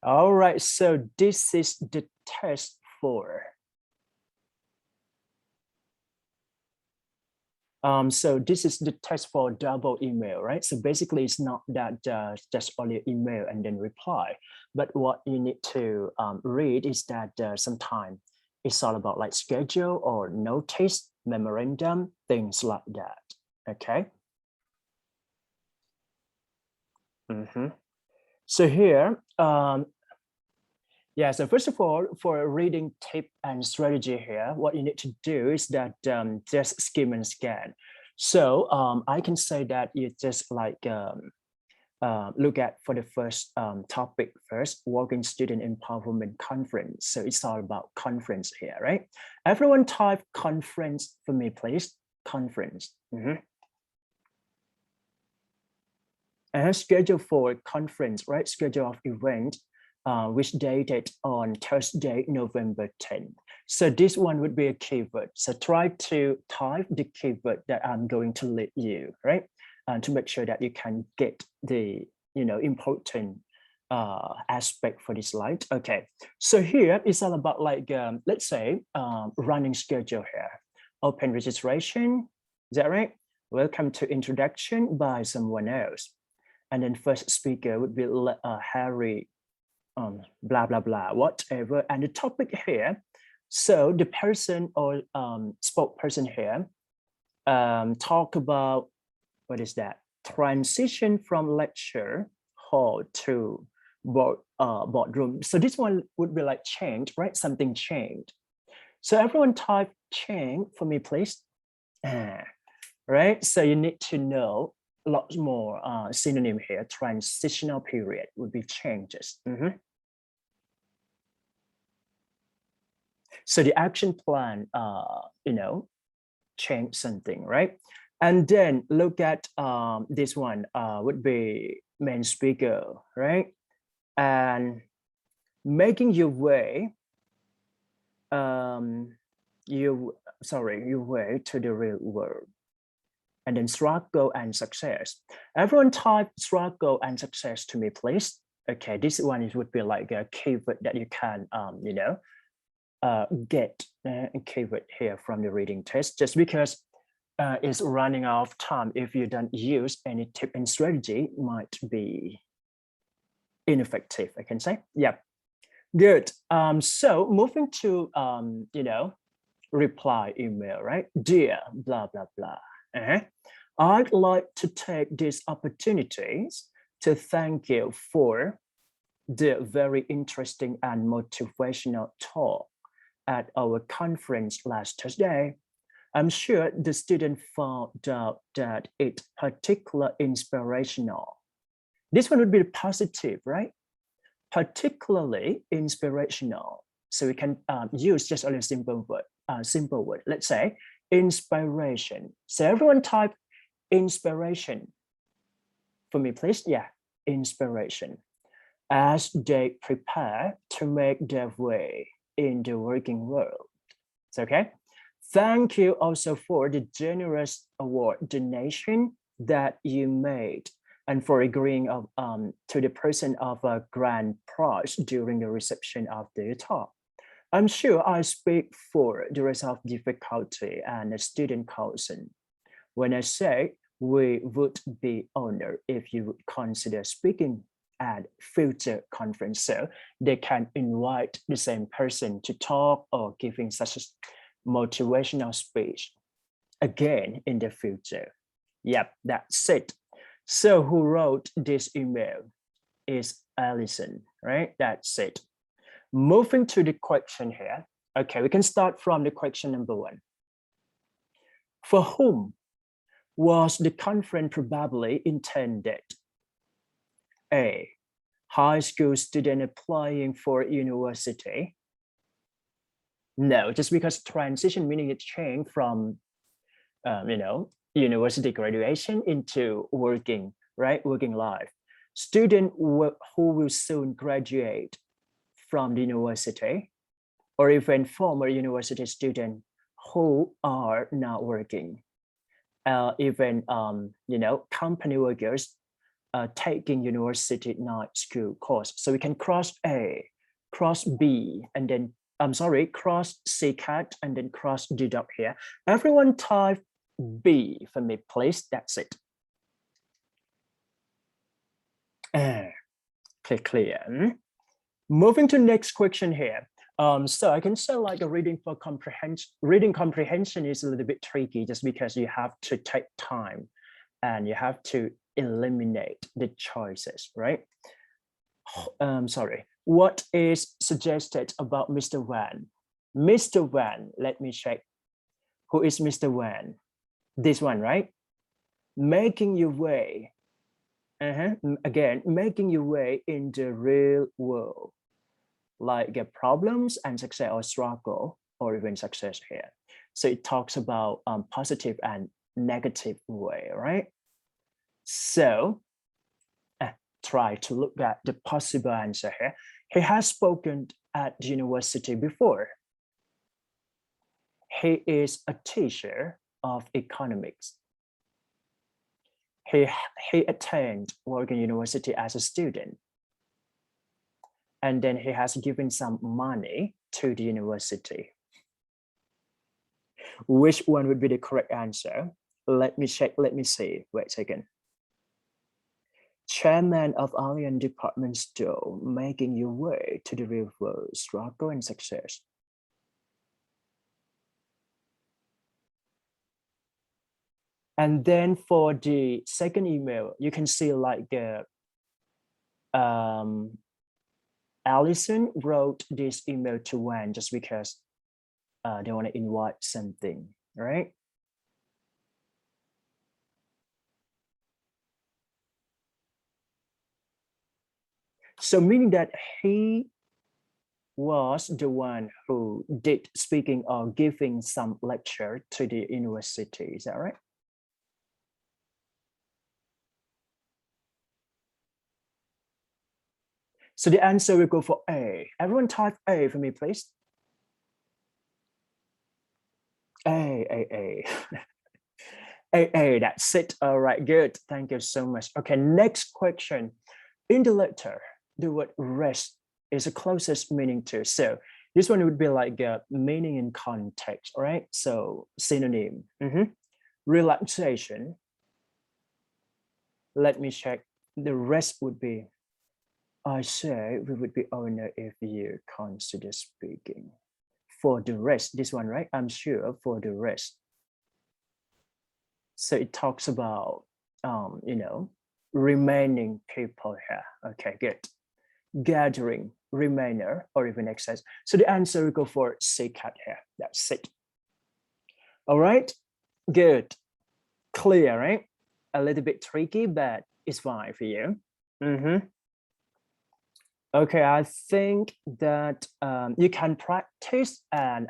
All right, so this is the test for. So this is the test for double email, right? So basically it's not that just only email and then reply, but what you need to read is that sometimes it's all about like schedule or notice, memorandum, things like that, okay? So here, yeah, so first of all, for a reading tip and strategy here, what you need to do is that just skim and scan. So I can say that you just like look at for the first topic first, Working Student Empowerment Conference. So it's all about conference here, right? Everyone type conference for me, please. Conference. And schedule for conference, right? Schedule of event. Which dated on Thursday, November 10th. So this one would be a keyword. So try to type the keyword that I'm going to let you, right? To make sure that you can get the, important aspect for this slide. Okay, so here it's all about like, let's say, running schedule here. Open registration, is that right? Welcome to introduction by someone else. And then first speaker would be Harry, blah, blah, blah, whatever. And the topic here, so the person or spokesperson here talk about, what is that? Transition from lecture hall to boardroom. So this one would be like change, right? Something changed. So everyone type change for me, please. Right? So you need to know lots more synonym here. Transitional period would be changes. So the action plan, change something, right? And then look at this one would be main speaker, right? And making your way, your way to the real world. And then struggle and success. Everyone type struggle and success to me, please. Okay, this one would be like a keyword that you can, get a keyword here from the reading test, just because it's running out of time. If you don't use any tip and strategy, might be ineffective, I can say. Yeah, good. So moving to, reply email, right? Dear, blah, blah, blah. I'd like to take these opportunities to thank you for the very interesting and motivational talk at our conference last Thursday. I'm sure the student found out that it's particularly inspirational. This one would be positive, right? Particularly inspirational. So we can use just only a simple word. Let's say inspiration. So everyone type inspiration for me, please. Yeah, inspiration. As they prepare to make their way in the working world. It's okay. Thank you also for the generous award donation that you made and for agreeing to the present of a grand prize during the reception of the talk. I'm sure I speak for the rest of the faculty and the student council when I say we would be honored if you would consider speaking at future conference, so they can invite the same person to talk or giving such a motivational speech again in the future. Yep, that's it. So who wrote this email is Allison, right? That's it. Moving to the question here. Okay, we can start from the question number 1. For whom was the conference probably intended? A, high school student applying for university. No, just because transition meaning it changed from, university graduation into working, right? Working life. Student who will soon graduate from the university, or even former university student who are now working. Even, company workers taking university night school course. So we can cross A, cross B, and then, cross C cat, and then cross deduct here. Everyone type B for me, please. That's it. Clear. Moving to next question here. So I can say like a reading comprehension is a little bit tricky just because you have to take time and you have to eliminate the choices, right? What is suggested about Mr. Wan? Mr. Wan, let me check. Who is Mr. Wan? This one, right? Making your way. Again, making your way in the real world, like get problems and success or struggle or even success here. So it talks about positive and negative way, right? So try to look at the possible answer here. He has spoken at university before. He is a teacher of economics. He attended Oregon University as a student. And then he has given some money to the university. Which one would be the correct answer? Let me check, let me see. Wait a second. Chairman of Alien Department Store, making your way to the real world, struggle and success. And then for the second email, you can see like Allison wrote this email to Wan just because they want to invite something, right? So meaning that he was the one who did speaking or giving some lecture to the university, is that right? So the answer will go for A. Everyone type A for me, please. A. That's it. All right, good. Thank you so much. Okay, next question. In the letter, the word rest is the closest meaning to. So this one would be like a meaning in context, all right? So synonym. Relaxation. Let me check. The rest would be, I say we would be honored if you consider speaking. For the rest, this one, right? I'm sure for the rest. So it talks about, remaining people here. Okay, good. Gathering, remainer, or even excess. So the answer will go for C cat here. That's it. All right, good. Clear, right? A little bit tricky, but it's fine for you. Okay, I think that you can practice, and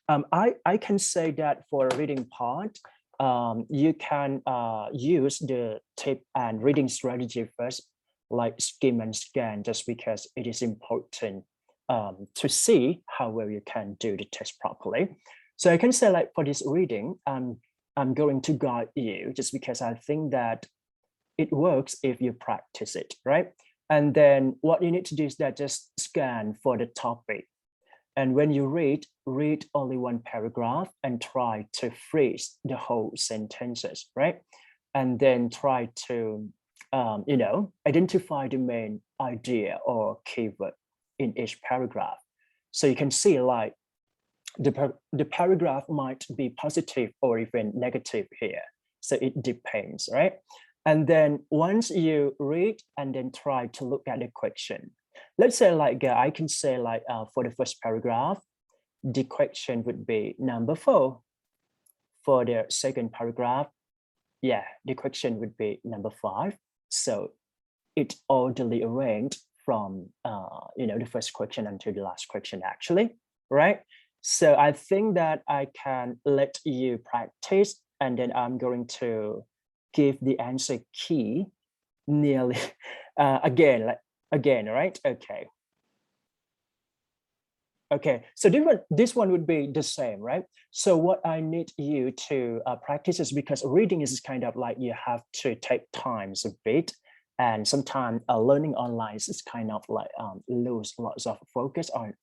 I can say that for a reading part, you can use the tip and reading strategy first, like skim and scan, just because it is important to see how well you can do the test properly. So I can say like for this reading, I'm going to guide you just because I think that it works if you practice it, right? And then what you need to do is that just scan for the topic. And when you read only one paragraph and try to phrase the whole sentences, right? And then try to, identify the main idea or keyword in each paragraph. So you can see like the paragraph might be positive or even negative here. So it depends, right? And then once you read and then try to look at the question, let's say like, I can say like for the first paragraph, the question would be number 4. For the second paragraph, the question would be number 5. So it orderly arranged from, the first question until the last question actually, right? So I think that I can let you practice and then I'm going to give the answer key nearly again, right? Okay, so this one would be the same, right? So what I need you to practice is because reading is kind of like you have to take times a bit And sometimes learning online is kind of like lose lots of focus on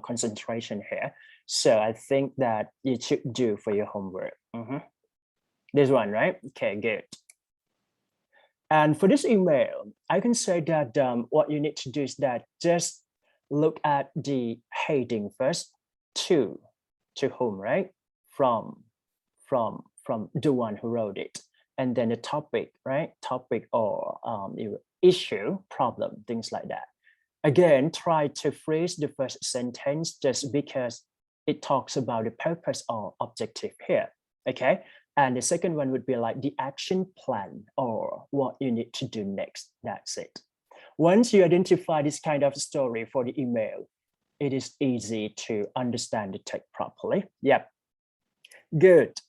concentration here. So I think that you should do for your homework. This one, right? Okay, good. And for this email, I can say that what you need to do is that just look at the heading first, to whom, right? From the one who wrote it. And then the topic, right? Topic or issue, problem, things like that. Again, try to phrase the first sentence just because it talks about the purpose or objective here, okay? And the second one would be like the action plan or what you need to do next. That's it. Once you identify this kind of story for the email, it is easy to understand the text properly. Yep. Good.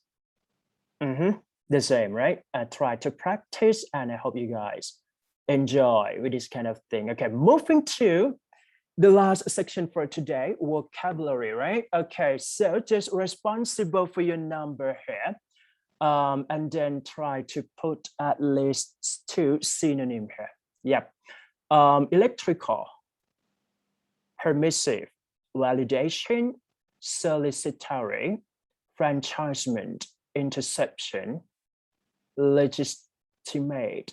The same, right? I try to practice and I hope you guys enjoy with this kind of thing. Okay, moving to the last section for today, vocabulary, right? Okay, so just responsible for your number here. And then try to put at least 2 synonyms here. Yep. Electrical, permissive, validation, solicitatory, franchisement, interception, legitimate.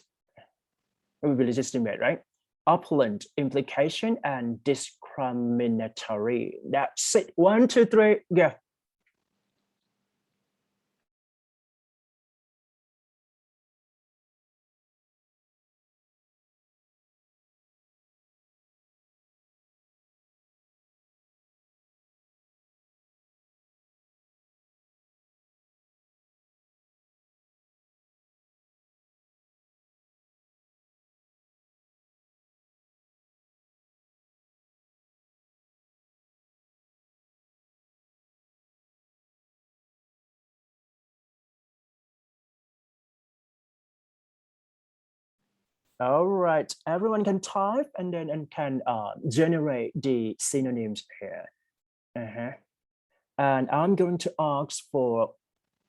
It would be legitimate, right? Opulent, implication, and discriminatory. That's it. 1, 2, 3, go. All right, everyone can type and then can generate the synonyms here. And I'm going to ask for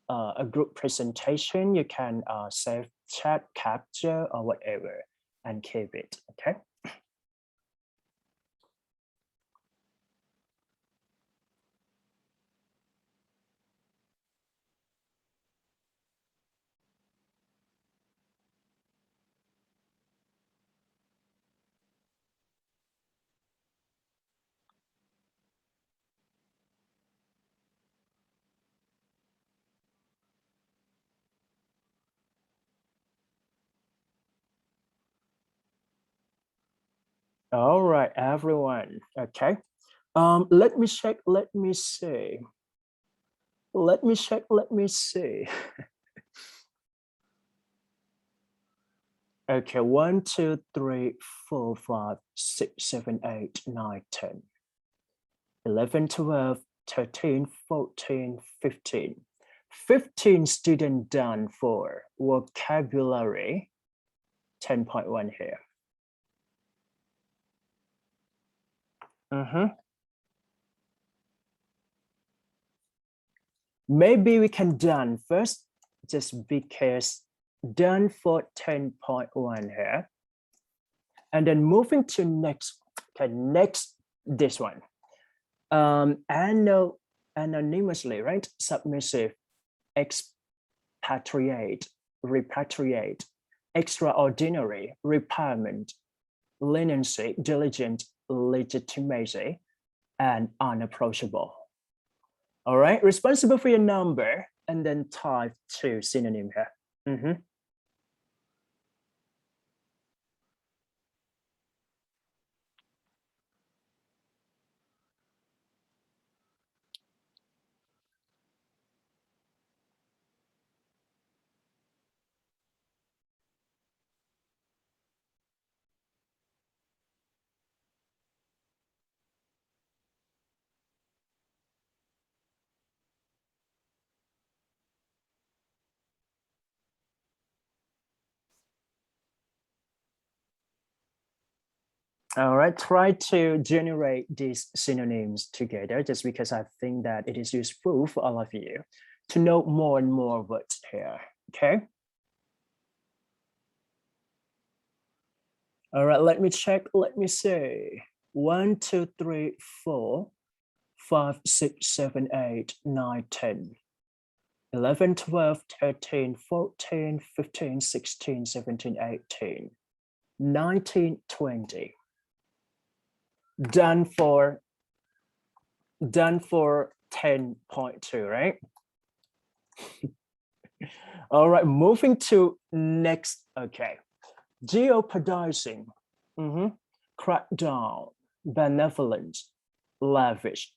a group presentation. You can save chat, capture, or whatever, and keep it, okay? All right, everyone, okay. Let me check, let me see. Let me check, let me see. Okay, 1, 2, 3, 4, 5, 6, 7, 8, 9, 10, 11, 12, 13, 14, 15. 15 students done for vocabulary 10.1 here. Maybe we can done first, just because done for 10.1 here. And then moving to next, okay, next, this one. Anonymously, right? Submissive, expatriate, repatriate, extraordinary, requirement, leniency, diligent, legitimacy, and unapproachable. All right, responsible for your number, and then type 2 synonym here. All right, try to generate these synonyms together just because I think that it is useful for all of you to know more and more words here, okay? All right, let me check. Let me see. 1, 2, 3, 4, 5, 6, 7, 8, 9, 10, 11, 12, 13, 14, 15, 16, 17, 18, 19, 20. Done for 10.2, right? All right, moving to next. Okay, jeopardizing, crackdown, benevolence, lavish,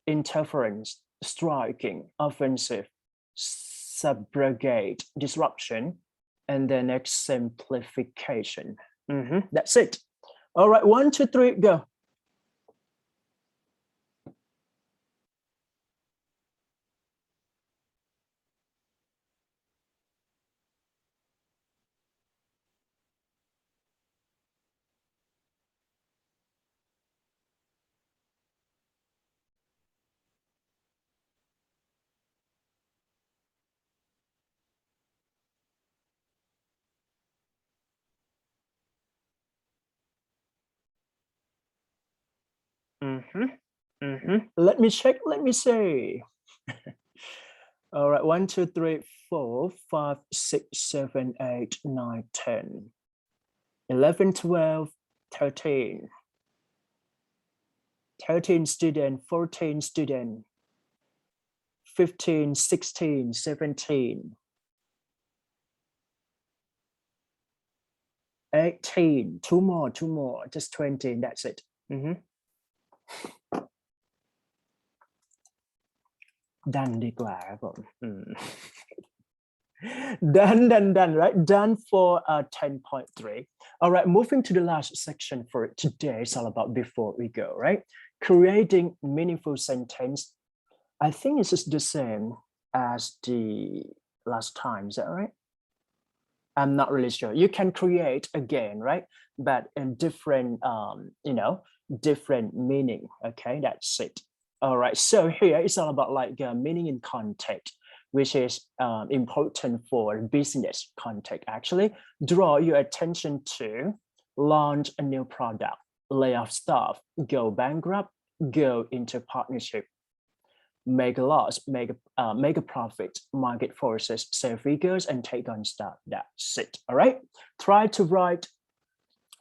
interference, striking, offensive, subrogate, disruption, and then exemplification. That's it. All right, 1, 2, 3, go. Let me check. Let me see. All right, 1, 2, 3, 4, 5, 6, 7, 8, 9, 10, 11, 12, 13. 13 student, 14 student, 15, 16, 17, 18, two more, just 20, that's it. Done ดีกว่าครับผม done, right? Done for 10.3. All right, moving to the last section for today. It's all about before we go, right? Creating meaningful sentence. I think this is the same as the last time. Is that right? I'm not really sure. You can create again, right? But in different, different meaning. Okay, that's it. All right. So here it's all about like meaning in context, which is important for business context. Actually, draw your attention to launch a new product, lay off staff, go bankrupt, go into partnership, make a loss, make a profit, market forces, sell figures, and take on stock. That's it. All right. Try to write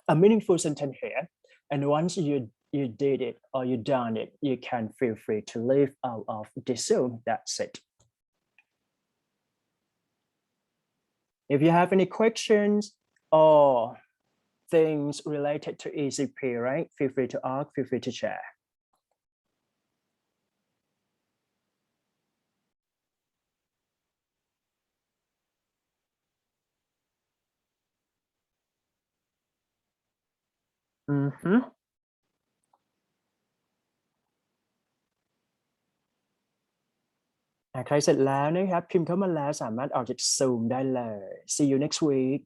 a meaningful sentence here, and once you did it or you done it, you can feel free to leave out of the Zoom. That's it. If you have any questions or things related to ECP, right? Feel free to ask, feel free to share. Mm-hmm. ใครเสร็จแล้วนะครับพิมพ์เข้ามาแล้วสามารถออกจาก Zoom ได้เลย See you next week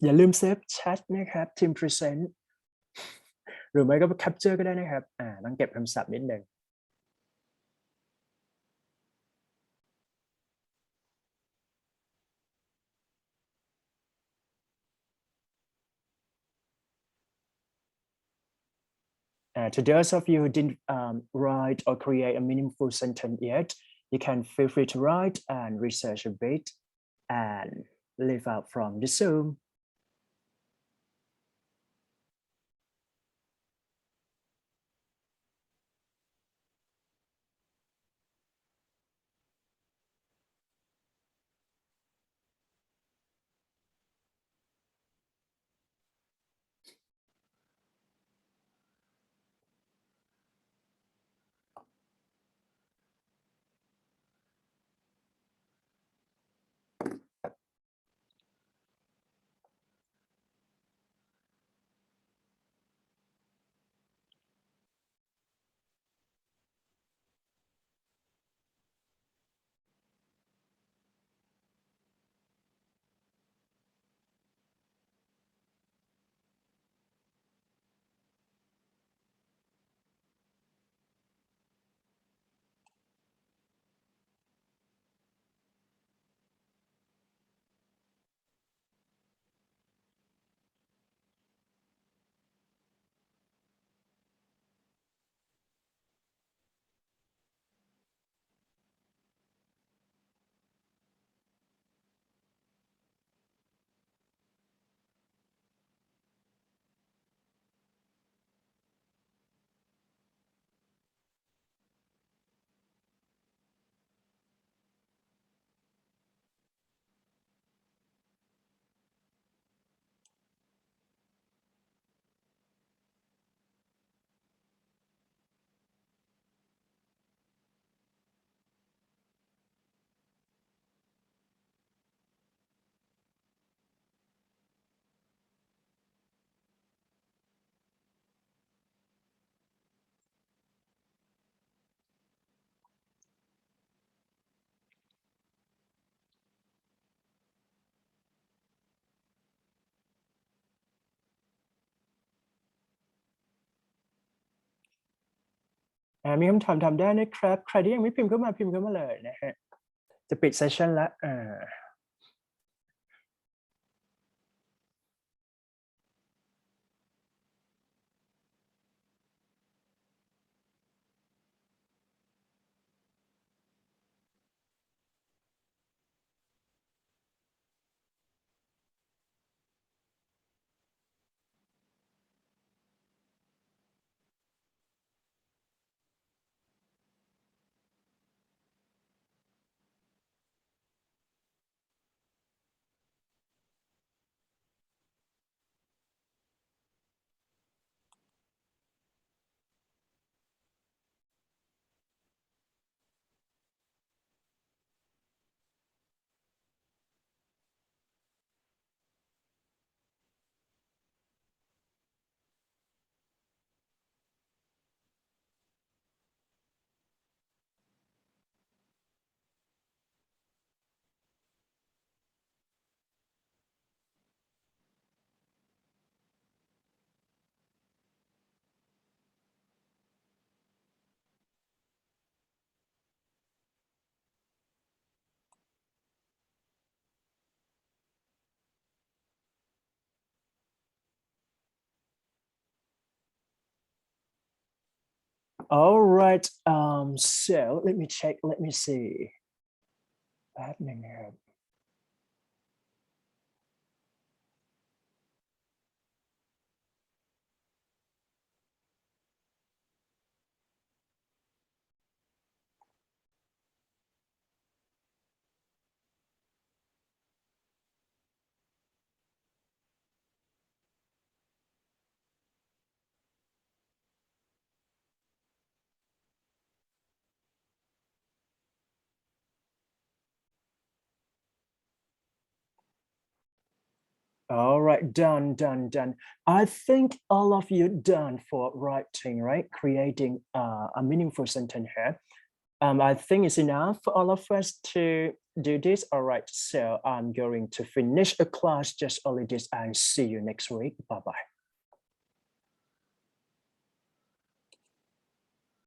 อย่าลืมเซฟแชทนะครับทีม present หรือไม่ก็ capture ก็ได้นะครับต้องเก็บคำศัพท์นิดนึง To those of you who didn't write or create a meaningful sentence yet, you can feel free to write and research a bit and leave out from the Zoom. มีคำถามทำได้นะครับใครที่ยังไม่พิมพ์เข้ามาเลยนะฮะจะปิดเซสชั่นละAll right, so let me check, let me see. All right, done. I think all of you done for writing, right? Creating a meaningful sentence here. I think it's enough for all of us to do this. All right, so I'm going to finish a class just only this and see you next week. Bye-bye.